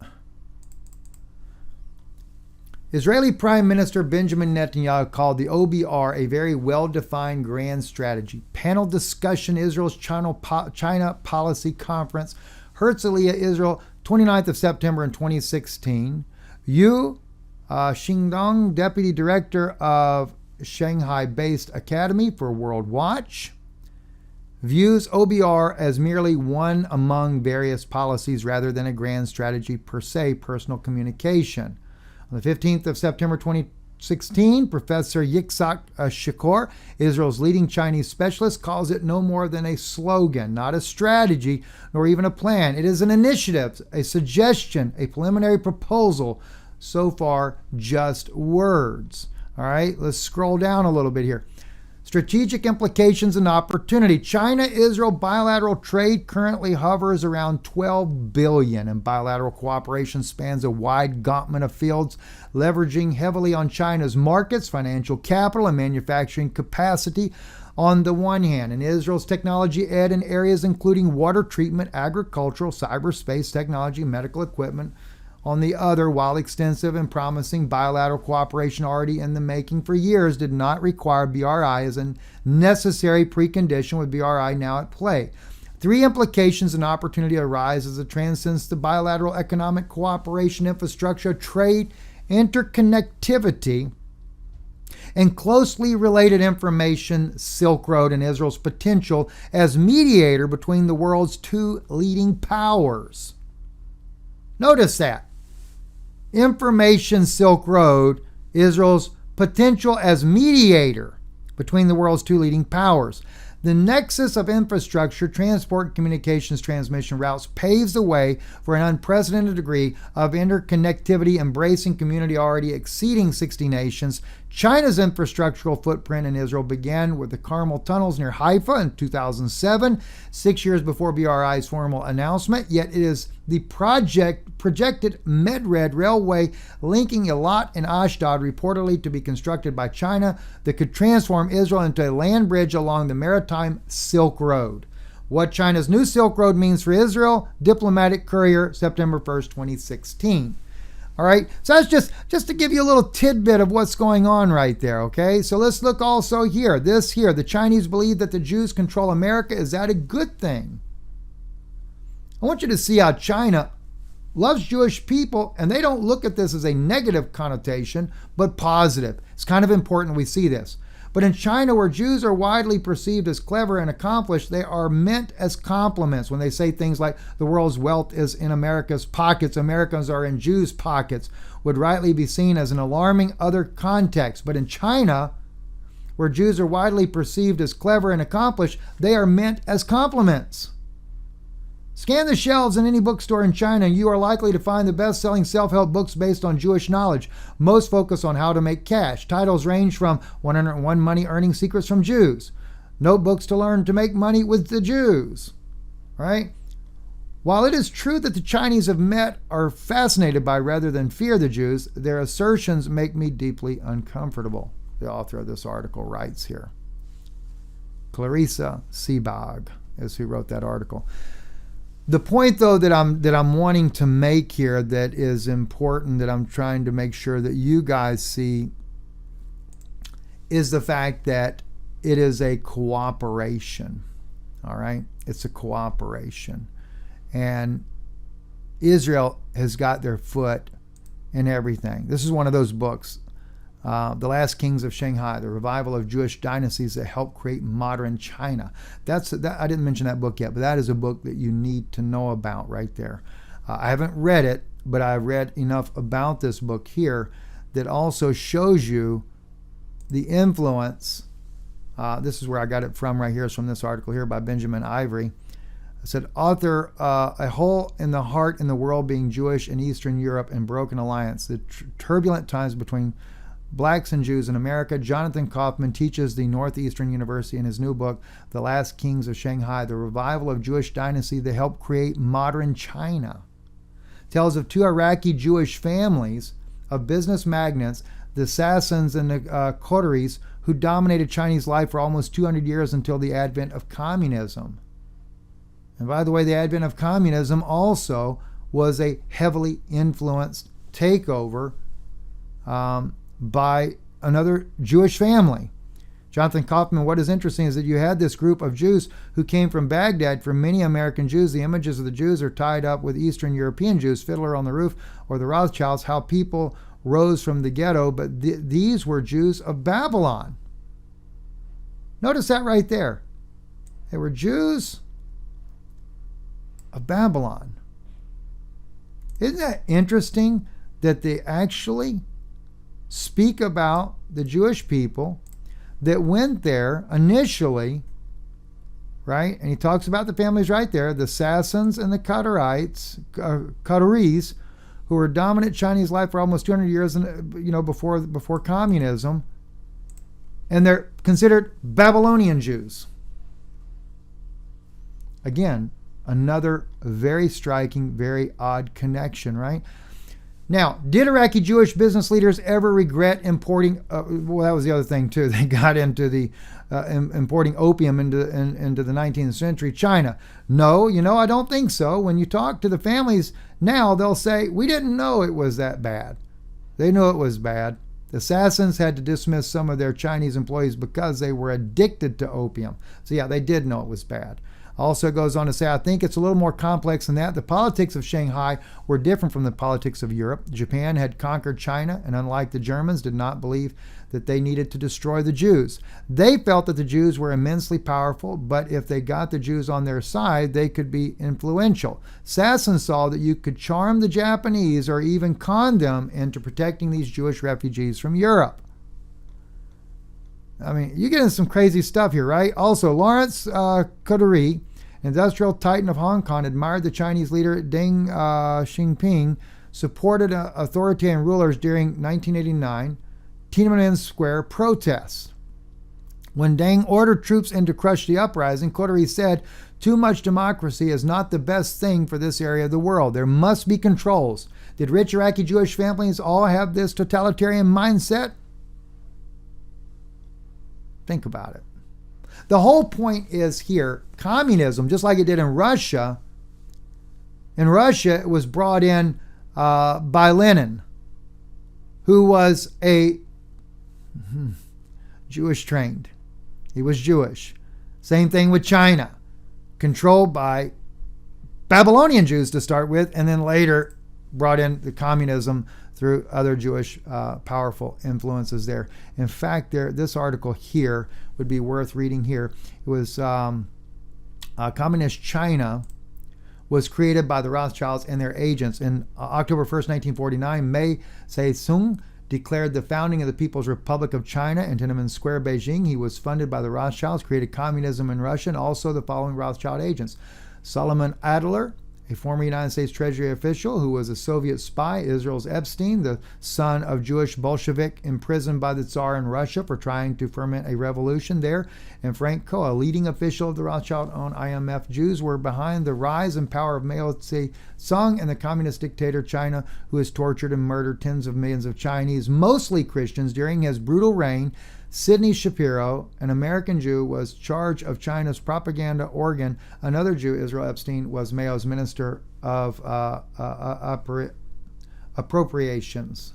Israeli Prime Minister Benjamin Netanyahu called the OBR a very well-defined grand strategy. Panel discussion, Israel's China Policy Conference, Herzliya, Israel, 29th of September in 2016. Xingdong, Deputy Director of Shanghai-based Academy for World Watch, views OBR as merely one among various policies rather than a grand strategy per se, personal communication. On the 15th of September 2016, Professor Yitzhak Shakor, Israel's leading Chinese specialist, calls it no more than a slogan, not a strategy, nor even a plan. It is an initiative, a suggestion, a preliminary proposal. So far, just words. All right, let's scroll down a little bit here. Strategic implications and opportunity. China-Israel bilateral trade currently hovers around $12 billion, and bilateral cooperation spans a wide gauntlet of fields, leveraging heavily on China's markets, financial capital, and manufacturing capacity on the one hand, and Israel's technology aid in areas including water treatment, agricultural, cyberspace technology, medical equipment, on the other, while extensive and promising bilateral cooperation already in the making for years did not require BRI as a necessary precondition, with BRI now at play. Three implications and opportunity arise as it transcends the bilateral economic cooperation, infrastructure, trade, interconnectivity, and closely related information, Silk Road, and Israel's potential as mediator between the world's two leading powers. Notice that. Information Silk Road, Israel's potential as mediator between the world's two leading powers. The nexus of infrastructure, transport, communications, transmission routes paves the way for an unprecedented degree of interconnectivity, embracing community already exceeding 60 nations. China's infrastructural footprint in Israel began with the Carmel tunnels near Haifa in 2007, 6 years before BRI's formal announcement, yet it is the projected Medred Railway linking Eilat and Ashdod, reportedly to be constructed by China, that could transform Israel into a land bridge along the maritime Silk Road. What China's new Silk Road means for Israel, Diplomatic Courier, September 1st, 2016. All right, so that's just to give you a little tidbit of what's going on right there, okay? So let's look also here. This here, the Chinese believe that the Jews control America. Is that a good thing? I want you to see how China loves Jewish people, and they don't look at this as a negative connotation, but positive. It's kind of important we see this. But in China, where Jews are widely perceived as clever and accomplished, they are meant as compliments. When they say things like the world's wealth is in America's pockets, Americans are in Jews' pockets, would rightly be seen as an alarming other context. But in China, where Jews are widely perceived as clever and accomplished, they are meant as compliments. Scan the shelves in any bookstore in China and you are likely to find the best-selling self-help books based on Jewish knowledge. Most focus on how to make cash. Titles range from 101 Money Earning Secrets from Jews, Notebooks to Learn to Make Money with the Jews, right? While it is true that the Chinese have met are fascinated by rather than fear the Jews, their assertions make me deeply uncomfortable, the author of this article writes here. Clarissa Seabog is who wrote that article. The point, though, that I'm wanting to make here that is important, that I'm trying to make sure that you guys see, is the fact that it is a cooperation. All right? It's a cooperation. And Israel has got their foot in everything. This is one of those books, The Last Kings of Shanghai, the revival of Jewish dynasties that helped create modern China. I didn't mention that book yet, but that is a book that you need to know about right there. I haven't read it, but I've read enough about this book here that also shows you the influence. This is where I got it from right here. It's from this article here by Benjamin Ivory. It said, author, A Hole in the Heart in the World Being Jewish in Eastern Europe and Broken Alliance, the turbulent times between Blacks and Jews in America. Jonathan Kaufman teaches the Northeastern University in his new book, The Last Kings of Shanghai, the revival of Jewish dynasty that helped create modern China. Tells of two Iraqi Jewish families of business magnates, the Sassans and the Qataris, who dominated Chinese life for almost 200 years until the advent of communism. And by the way, the advent of communism also was a heavily influenced takeover by another Jewish family. Jonathan Kaufman, what is interesting is that you had this group of Jews who came from Baghdad. For many American Jews, the images of the Jews are tied up with Eastern European Jews, Fiddler on the Roof or the Rothschilds, how people rose from the ghetto, but these were Jews of Babylon. Notice that right there. They were Jews of Babylon. Isn't that interesting that they actually speak about the Jewish people that went there initially, right? And he talks about the families right there, the Sassans and the Qataris, who were dominant Chinese life for almost 200 years, before communism, and they're considered Babylonian Jews. Again, another very striking, very odd connection, right? Now, did Iraqi Jewish business leaders ever regret importing? Well, that was the other thing too. They got into the importing opium into the 19th century China. No, I don't think so. When you talk to the families now, they'll say, we didn't know it was that bad. They knew it was bad. The Sassans had to dismiss some of their Chinese employees because they were addicted to opium. So yeah, they did know it was bad. Also goes on to say, I think it's a little more complex than that. The politics of Shanghai were different from the politics of Europe. Japan had conquered China, and unlike the Germans, did not believe that they needed to destroy the Jews. They felt that the Jews were immensely powerful, but if they got the Jews on their side, they could be influential. Sasson saw that you could charm the Japanese or even con them into protecting these Jewish refugees from Europe. I mean, you get into some crazy stuff here, right? Also, Lawrence Qadari, industrial titan of Hong Kong, admired the Chinese leader Deng Xiaoping, supported authoritarian rulers during 1989 Tiananmen Square protests. When Deng ordered troops in to crush the uprising, Qadari said, too much democracy is not the best thing for this area of the world. There must be controls. Did rich Iraqi Jewish families all have this totalitarian mindset? Think about it. The whole point is here, communism, just like it did in Russia, it was brought in by Lenin, who was a Jewish trained. He was Jewish. Same thing with China, controlled by Babylonian Jews to start with, and then later brought in the communism through other Jewish powerful influences there. In fact, this article here would be worth reading here. It was Communist China was created by the Rothschilds and their agents. In October 1st, 1949, Mei Zedong declared the founding of the People's Republic of China in Tiananmen Square, Beijing. He was funded by the Rothschilds, created communism in Russia, and also the following Rothschild agents. Solomon Adler, a former United States Treasury official who was a Soviet spy, Israel's Epstein, the son of Jewish Bolshevik imprisoned by the Tsar in Russia for trying to foment a revolution there, and Frank Coe, a leading official of the Rothschild-owned IMF. Jews were behind the rise and power of Mao Zedong and the communist dictator China, who has tortured and murdered tens of millions of Chinese, mostly Christians, during his brutal reign. Sidney Shapiro, an American Jew, was charged of China's propaganda organ. Another Jew, Israel Epstein, was Mao's minister of appropriations,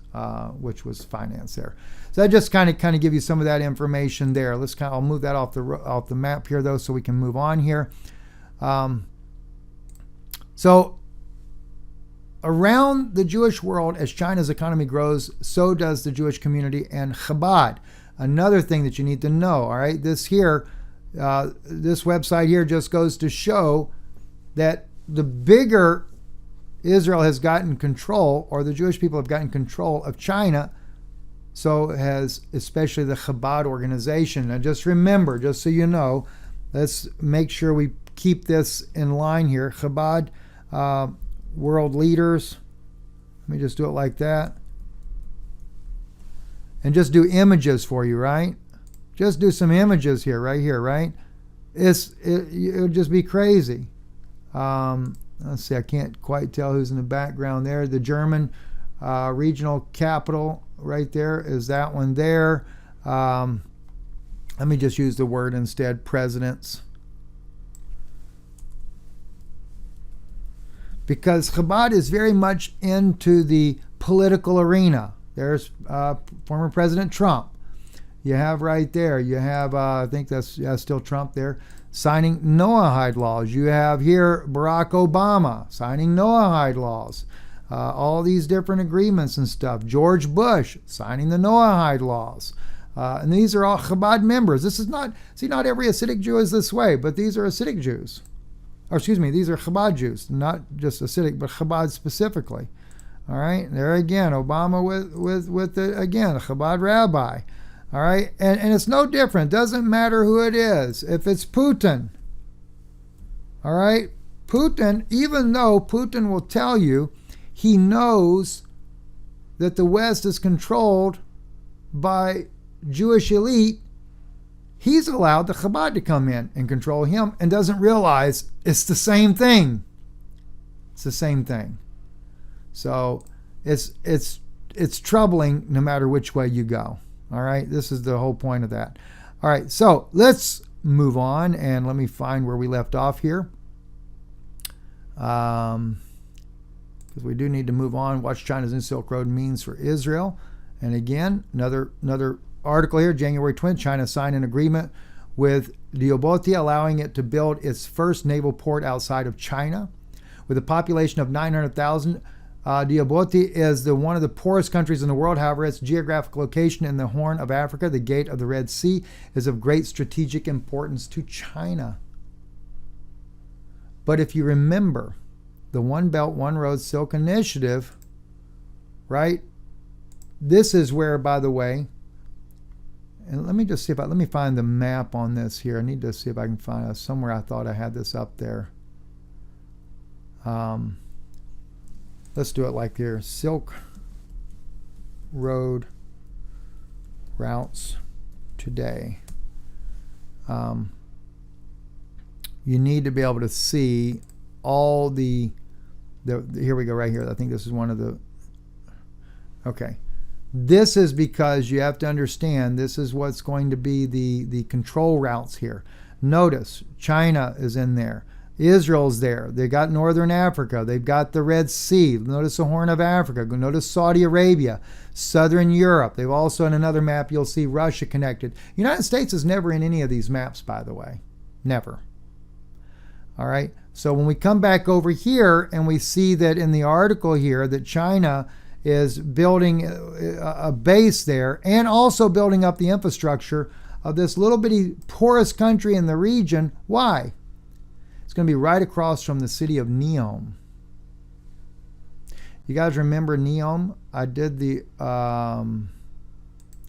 which was finance there. So I just kind of give you some of that information there. I'll move that off the map here though, so we can move on here. So around the Jewish world, as China's economy grows, so does the Jewish community and Chabad. Another thing that you need to know, all right, this website here just goes to show that the bigger Israel has gotten control, or the Jewish people have gotten control of China, so has especially the Chabad organization. Now just remember, just so you know, let's make sure we keep this in line here. Chabad world leaders. Let me just do it like that. And just do images for you, right? Just do some images here, right? It'll just be crazy. Let's see, I can't quite tell who's in the background there. The German regional capital right there is that one there. Let me just use the word instead, presidents. Because Chabad is very much into the political arena. There's former President Trump. You have right there, I think that's still Trump there, signing Noahide laws. You have here Barack Obama signing Noahide laws. all these different agreements and stuff. George Bush signing the Noahide laws. And these are all Chabad members. This is not, see, not every Hasidic Jew is this way, but these are Hasidic Jews. Or excuse me, these are Chabad Jews, not just Hasidic, but Chabad specifically. All right, there again, Obama with the, again, a Chabad rabbi. All right, and it's no different. Doesn't matter who it is. If it's Putin, all right, Putin, even though Putin will tell you he knows that the West is controlled by Jewish elite, he's allowed the Chabad to come in and control him and doesn't realize it's the same thing. It's the same thing. So it's troubling no matter which way you go. All right, this is the whole point of that. All right, so let's move on and let me find where we left off here. Because we do need to move on. Watch China's New Silk Road means for Israel. And again, another article here, January 20th, China signed an agreement with Djibouti, allowing it to build its first naval port outside of China. With a population of 900,000, Djibouti is one of the poorest countries in the world. However, its geographic location in the Horn of Africa, the gate of the Red Sea, is of great strategic importance to China. But if you remember, the One Belt, One Road Silk Initiative, right? This is where, by the way, and let me just see if let me find the map on this here. I need to see if I can find somewhere. I thought I had this up there. Let's do it like here. Silk Road routes today. You need to be able to see all the here we go right here. I think this is one of the, okay. This is because you have to understand this is what's going to be the control routes here. Notice China is in there. Israel's there. They got Northern Africa. They've got the Red Sea. Notice the Horn of Africa. Notice Saudi Arabia, Southern Europe. They've also, in another map, you'll see Russia connected. United States is never in any of these maps, by the way. Never. All right. So when we come back over here and we see that in the article here that China is building a base there and also building up the infrastructure of this little bitty poorest country in the region. Why? It's going to be right across from the city of Neom. You guys remember Neom? I did the,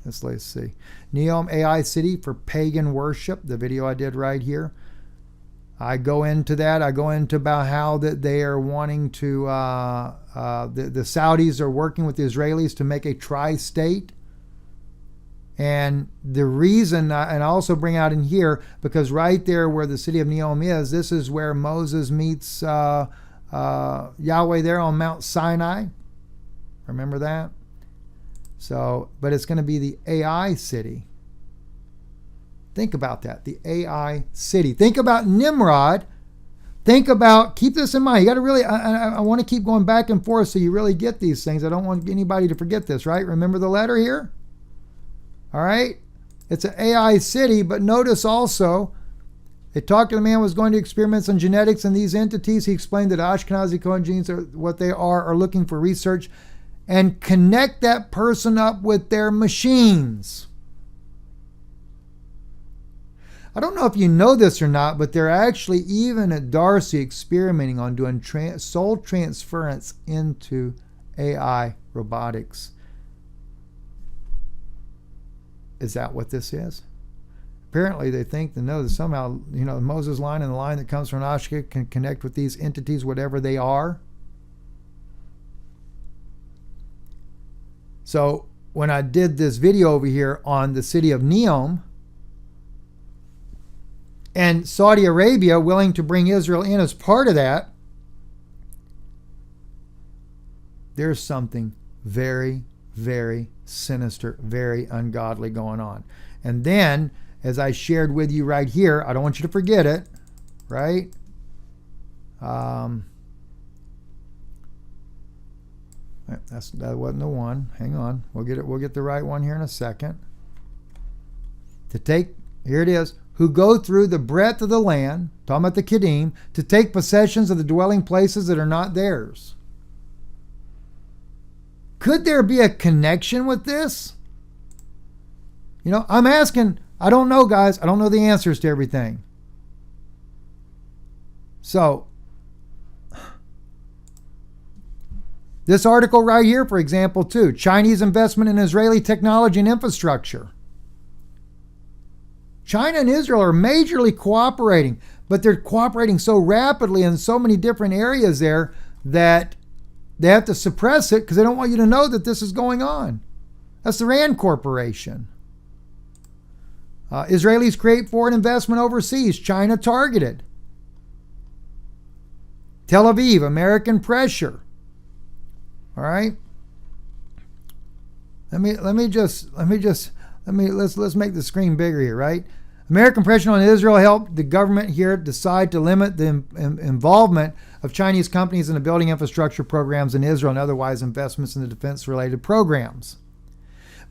let's see. Neom AI City for Pagan Worship, the video I did right here. I go into that. I go into about how that they are wanting to, the Saudis are working with the Israelis to make a tri-state. And the reason, and I also bring out in here, because right there where the city of Neom is, this is where Moses meets Yahweh there on Mount Sinai. Remember that? So, but it's going to be the AI city. Think about that, the AI city. Think about Nimrod. Think about, keep this in mind. You got to really, I want to keep going back and forth so you really get these things. I don't want anybody to forget this, right? Remember the letter here? All right? It's an AI city, but notice also, they talked to the man who was going to experiments on genetics and these entities. He explained that Ashkenazi Cohen genes are what they are looking for research and connect that person up with their machines. I don't know if you know this or not, but they're actually, even at Darcy, experimenting on doing soul transference into AI robotics. Is that what this is? Apparently they think to know that somehow, you know, the Moses line and the line that comes from Ashka can connect with these entities, whatever they are. So when I did this video over here on the city of Neom, and Saudi Arabia willing to bring Israel in as part of that, there's something very, very sinister, very ungodly going on. And then, as I shared with you right here, I don't want you to forget it, right? That wasn't the one. Hang on. We'll get the right one here in a second. Here it is. Who go through the breadth of the land, talking about the Kedem, to take possessions of the dwelling places that are not theirs. Could there be a connection with this? I'm asking. I don't know, guys. I don't know the answers to everything. So, this article right here, for example, too, Chinese investment in Israeli technology and infrastructure. China and Israel are majorly cooperating, but they're cooperating so rapidly in so many different areas there that they have to suppress it because they don't want you to know that this is going on. That's the Rand Corporation. Israelis create foreign investment overseas. China targeted. Tel Aviv, American pressure. All right. Let's make the screen bigger here, right? American pressure on Israel helped the government here decide to limit the involvement of Chinese companies in the building infrastructure programs in Israel and otherwise investments in the defense-related programs.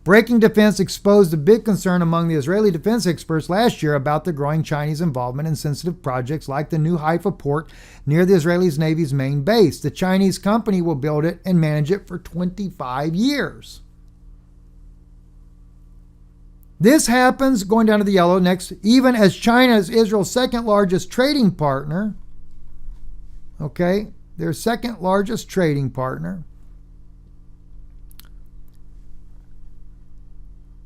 Breaking Defense exposed a big concern among the Israeli defense experts last year about the growing Chinese involvement in sensitive projects like the new Haifa port near the Israeli Navy's main base. The Chinese company will build it and manage it for 25 years. This happens, going down to the yellow next, even as China is Israel's second largest trading partner. Okay, their second largest trading partner.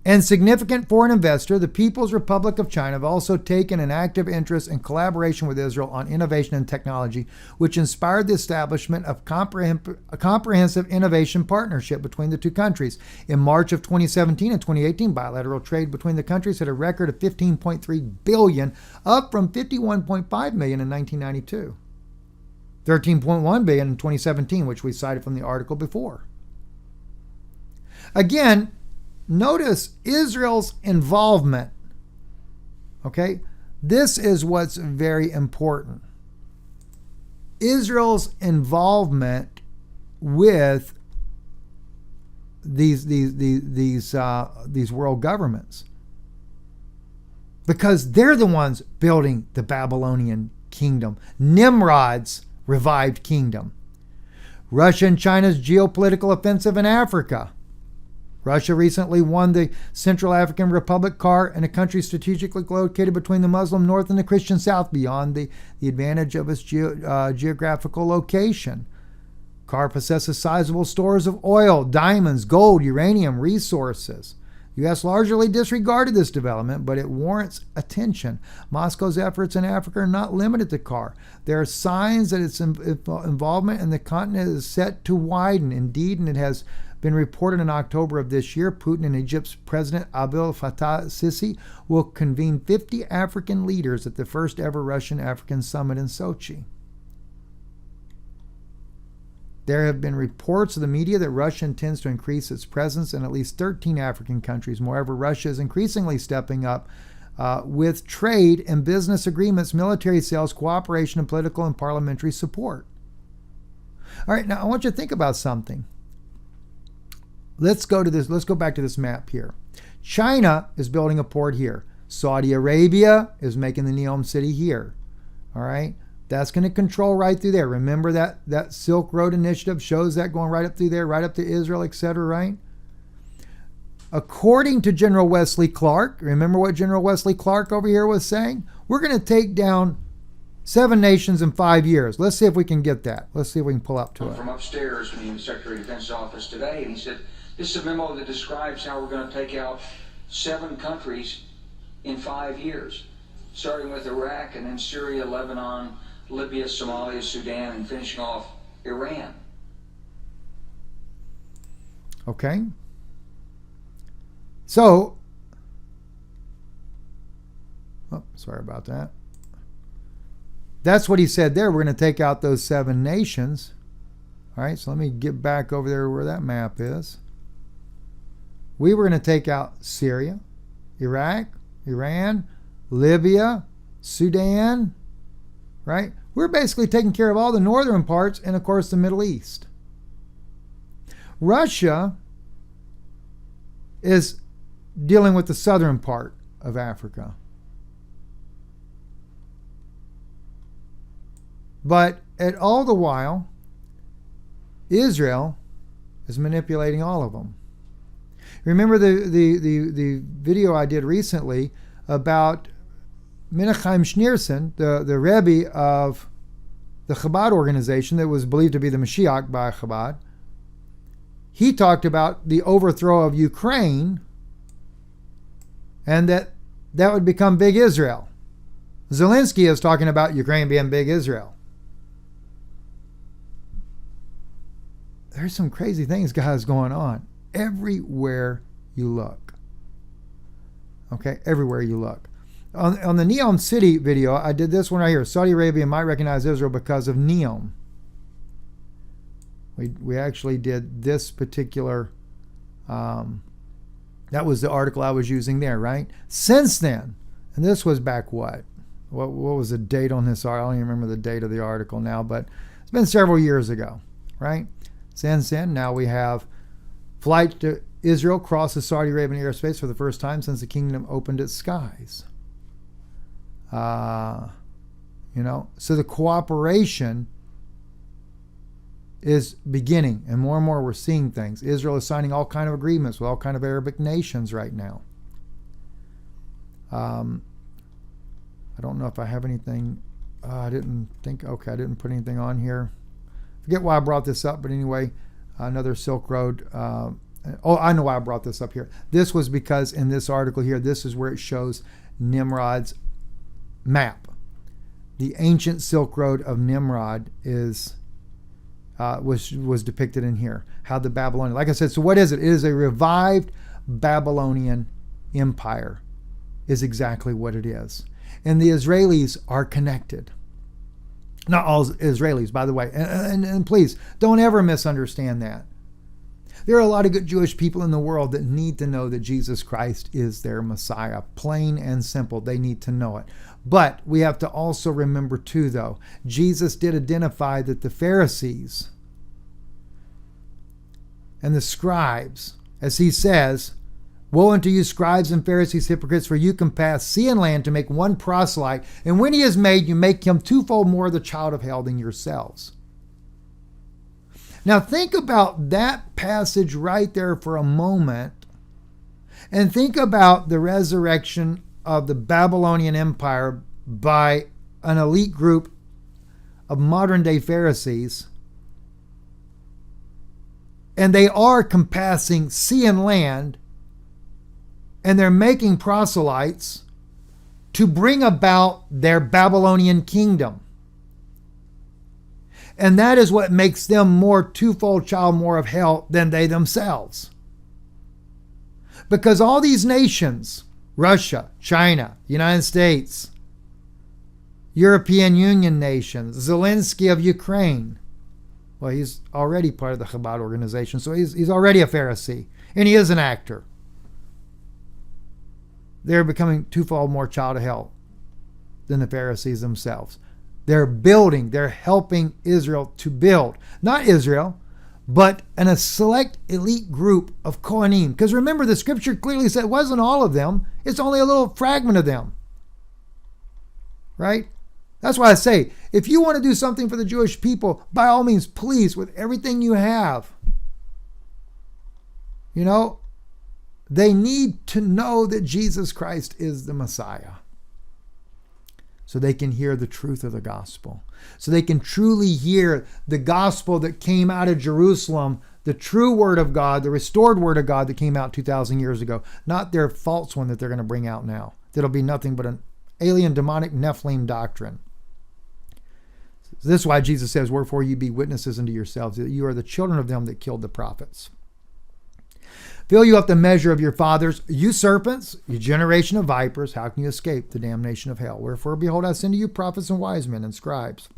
And significant foreign investor, the People's Republic of China, have also taken an active interest in collaboration with Israel on innovation and technology, which inspired the establishment of a comprehensive innovation partnership between the two countries. In March of 2017 and 2018, bilateral trade between the countries hit a record of $15.3 billion, up from $51.5 million in 1992. $13.1 billion in 2017, which we cited from the article before. Again, notice Israel's involvement. Okay? This is what's very important. Israel's involvement with these world governments. Because they're the ones building the Babylonian kingdom. Nimrod's revived kingdom. Russia and China's geopolitical offensive in Africa. Russia recently won the Central African Republic CAR in a country strategically located between the Muslim North and the Christian South beyond the advantage of its geographical location. CAR possesses sizable stores of oil, diamonds, gold, uranium resources. The U.S. largely disregarded this development, but it warrants attention. Moscow's efforts in Africa are not limited to CAR. There are signs that its involvement in the continent is set to widen. Indeed, and it has been reported in October of this year, Putin and Egypt's President Abdel Fattah Sisi will convene 50 African leaders at the first ever Russian-African summit in Sochi. There have been reports of the media that Russia intends to increase its presence in at least 13 African countries. Moreover, Russia is increasingly stepping up with trade and business agreements, military sales, cooperation, and political and parliamentary support. All right, now I want you to think about something. Let's go back to this map here. China is building a port here. Saudi Arabia is making the Neom city here. All right? That's going to control right through there. Remember that Silk Road initiative shows that going right up through there, right up to Israel, etc., right? According to General Wesley Clark, remember what General Wesley Clark over here was saying? We're going to take down 7 nations in 5 years. Let's see if we can get that. Let's see if we can pull up to it. From upstairs when he was Secretary of Defense office today, and he said, this is a memo that describes how we're going to take out 7 countries in 5 years, starting with Iraq and then Syria, Lebanon, Libya, Somalia, Sudan, and finishing off Iran. Okay. So, sorry about that. That's what he said there. We're going to take out those 7 nations. All right, so let me get back over there where that map is. We were going to take out Syria, Iraq, Iran, Libya, Sudan, right? We're basically taking care of all the northern parts and, of course, the Middle East. Russia is dealing with the southern part of Africa. But at all the while, Israel is manipulating all of them. Remember the video I did recently about Menachem Schneerson, the Rebbe of the Chabad organization that was believed to be the Mashiach by Chabad. He talked about the overthrow of Ukraine and that would become big Israel. Zelensky is talking about Ukraine being big Israel. There's some crazy things, guys, going on everywhere you look. Okay, everywhere you look. On the Neom City video, I did this one right here. Saudi Arabia might recognize Israel because of Neom. We actually did this particular, that was the article I was using there, right? Since then, and this was back what was the date on this article? I don't even remember the date of the article now, but it's been several years ago, right? Since then, now we have flight to Israel cross the Saudi Arabian airspace for the first time since the kingdom opened its skies. So the cooperation is beginning, and more we're seeing things. Israel is signing all kind of agreements with all kind of Arabic nations right now. I don't know if I have anything. I didn't put anything on here. Forget why I brought this up, but anyway, another Silk Road. I know why I brought this up here. This was because in this article here, this is where it shows Nimrod's map. The ancient Silk Road of Nimrod was depicted in here. How the Babylonian, like I said, so what is it? It is a revived Babylonian empire, is exactly what it is. And the Israelis are connected. Not all Israelis, by the way. And please, don't ever misunderstand that. There are a lot of good Jewish people in the world that need to know that Jesus Christ is their Messiah. Plain and simple. They need to know it. But we have to also remember too, though, Jesus did identify that the Pharisees and the scribes, as he says, "Woe unto you, scribes and Pharisees, hypocrites, for you compass sea and land to make one proselyte, and when he is made, you make him twofold more the child of hell than yourselves." Now think about that passage right there for a moment, and think about the resurrection of the Babylonian Empire by an elite group of modern day Pharisees. And they are compassing sea and land, and they're making proselytes to bring about their Babylonian kingdom. And that is what makes them more twofold child more of hell than they themselves. Because all these nations, Russia, China, United States, European Union nations, Zelensky of Ukraine, well, he's already part of the Chabad organization, so he's already a Pharisee, and he is an actor. They're becoming twofold more child of hell than the Pharisees themselves. They're helping Israel to build. Not Israel, but a select elite group of Kohanim. Because remember, the scripture clearly said it wasn't all of them. It's only a little fragment of them. Right? That's why I say, if you want to do something for the Jewish people, by all means, please, with everything you have. They need to know that Jesus Christ is the Messiah, so they can hear the truth of the gospel, so they can truly hear the gospel that came out of Jerusalem, the true word of God, the restored word of God that came out 2,000 years ago, not their false one that they're going to bring out now. That'll be nothing but an alien, demonic, Nephilim doctrine. This is why Jesus says, "Wherefore you be witnesses unto yourselves, that you are the children of them that killed the prophets. Fill you up the measure of your fathers, you serpents, you generation of vipers, how can you escape the damnation of hell? Wherefore, behold, I send to you prophets and wise men and scribes.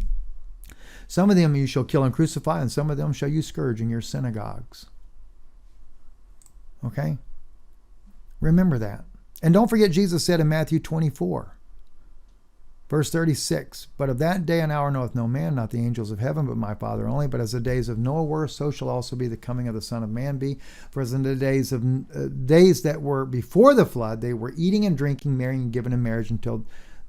Some of them you shall kill and crucify, and some of them shall you scourge in your synagogues." Okay? Remember that. And don't forget, Jesus said in Matthew 24, verse 36, "But of that day and hour knoweth no man, not the angels of heaven, but my Father only. But as the days of Noah were, so shall also be the coming of the Son of Man be. For as in the days that were before the flood, they were eating and drinking, marrying and giving in marriage, until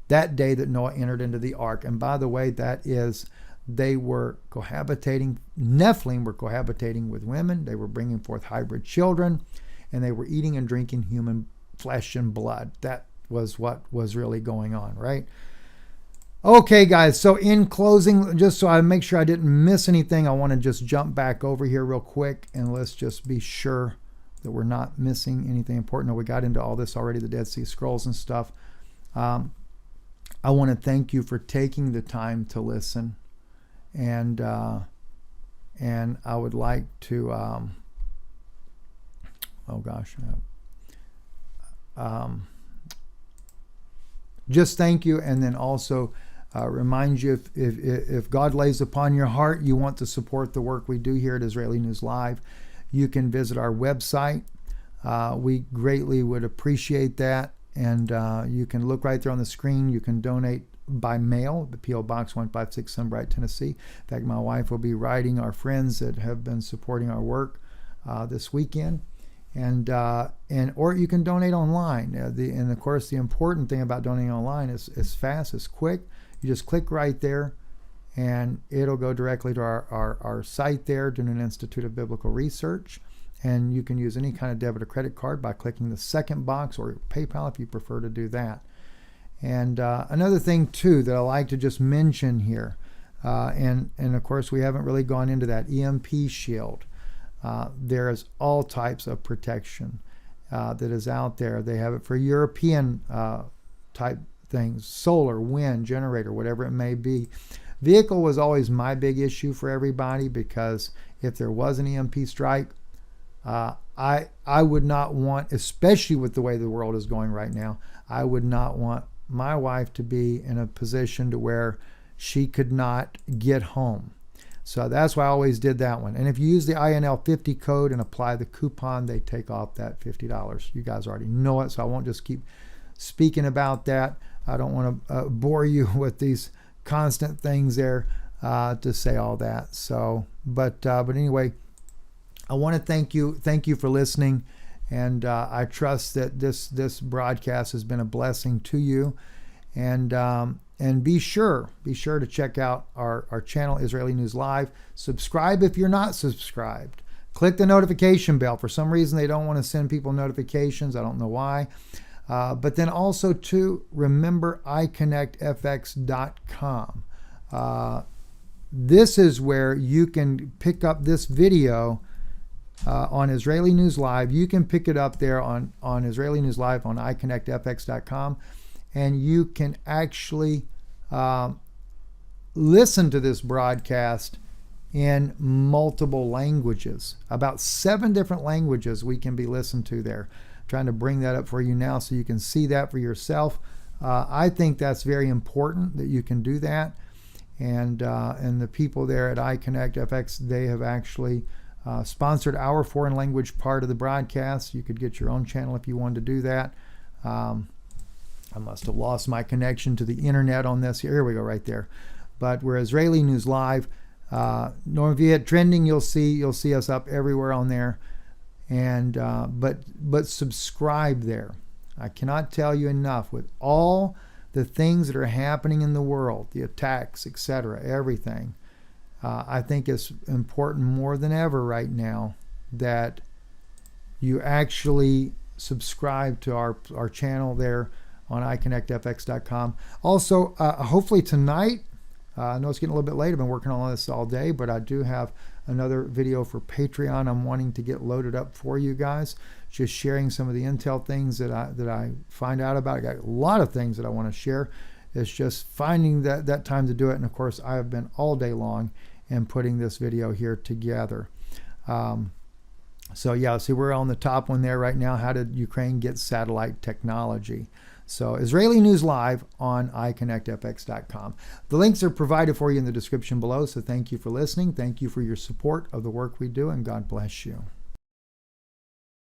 that day that Noah entered into the ark." And by the way, that is they were cohabitating, Nephilim were cohabitating with women, they were bringing forth hybrid children, and they were eating and drinking human flesh and blood. That was what was really going on, right? Okay, guys, so in closing, just so I make sure I didn't miss anything, I want to just jump back over here real quick, and let's just be sure that we're not missing anything important. No, we got into all this already, the Dead Sea Scrolls and stuff. I want to thank you for taking the time to listen, and I would like to, just thank you, and then also remind you, if God lays upon your heart, you want to support the work we do here at Israeli News Live, you can visit our website. We greatly would appreciate that. And you can look right there on the screen. You can donate by mail, the P.O. Box 156, Sunbright, Tennessee. In fact, my wife will be writing our friends that have been supporting our work this weekend. Or you can donate online. And of course, the important thing about donating online is it's fast, it's quick. You just click right there, and it'll go directly to our site there, Dunan Institute of Biblical Research. And you can use any kind of debit or credit card by clicking the second box, or PayPal if you prefer to do that. And another thing, too, that I like to just mention here, and of course, we haven't really gone into that, EMP shield. There is all types of protection that is out there. They have it for European type things, solar, wind, generator, whatever it may be. Vehicle was always my big issue for everybody, because if there was an EMP strike, I would not want, especially with the way the world is going right now, I would not want my wife to be in a position to where she could not get home. So that's why I always did that one. And if you use the INL 50 code and apply the coupon, they take off that $50. You guys already know it, so I won't just keep speaking about that. I don't want to bore you with these constant things there to say all that. So, but anyway, I want to thank you for listening, and I trust that this broadcast has been a blessing to you. And be sure to check out our channel, Israeli News Live. Subscribe if you're not subscribed. Click the notification bell. For some reason, they don't want to send people notifications. I don't know why. But then also, too, remember iConnectFX.com. This is where you can pick up this video on Israeli News Live. You can pick it up there on Israeli News Live on iConnectFX.com, and you can actually listen to this broadcast in multiple languages. About 7 different languages we can be listened to there. I'm trying to bring that up for you now so you can see that for yourself. I think that's very important that you can do that. And the people there at iConnectFX, they have actually sponsored our foreign language part of the broadcast. You could get your own channel if you wanted to do that. I must have lost my connection to the internet on this. Here we go, right there. But we're Israeli News Live. Normally, if you hit trending, you'll see us up everywhere on there. And but subscribe there. I cannot tell you enough, with all the things that are happening in the world, the attacks, etc., everything. I think it's important more than ever right now that you actually subscribe to our channel there on iConnectFX.com. Also, hopefully tonight, I know it's getting a little bit late. I've been working on this all day, but I do have another video for Patreon I'm wanting to get loaded up for you guys. Just sharing some of the intel things that I find out about. I got a lot of things that I want to share. It's just finding that time to do it. And of course, I have been all day long and putting this video here together. So yeah, see, we're on the top one there right now. How did Ukraine get satellite technology? So Israeli News Live on iConnectFX.com. The links are provided for you in the description below. So thank you for listening. Thank you for your support of the work we do, and God bless you.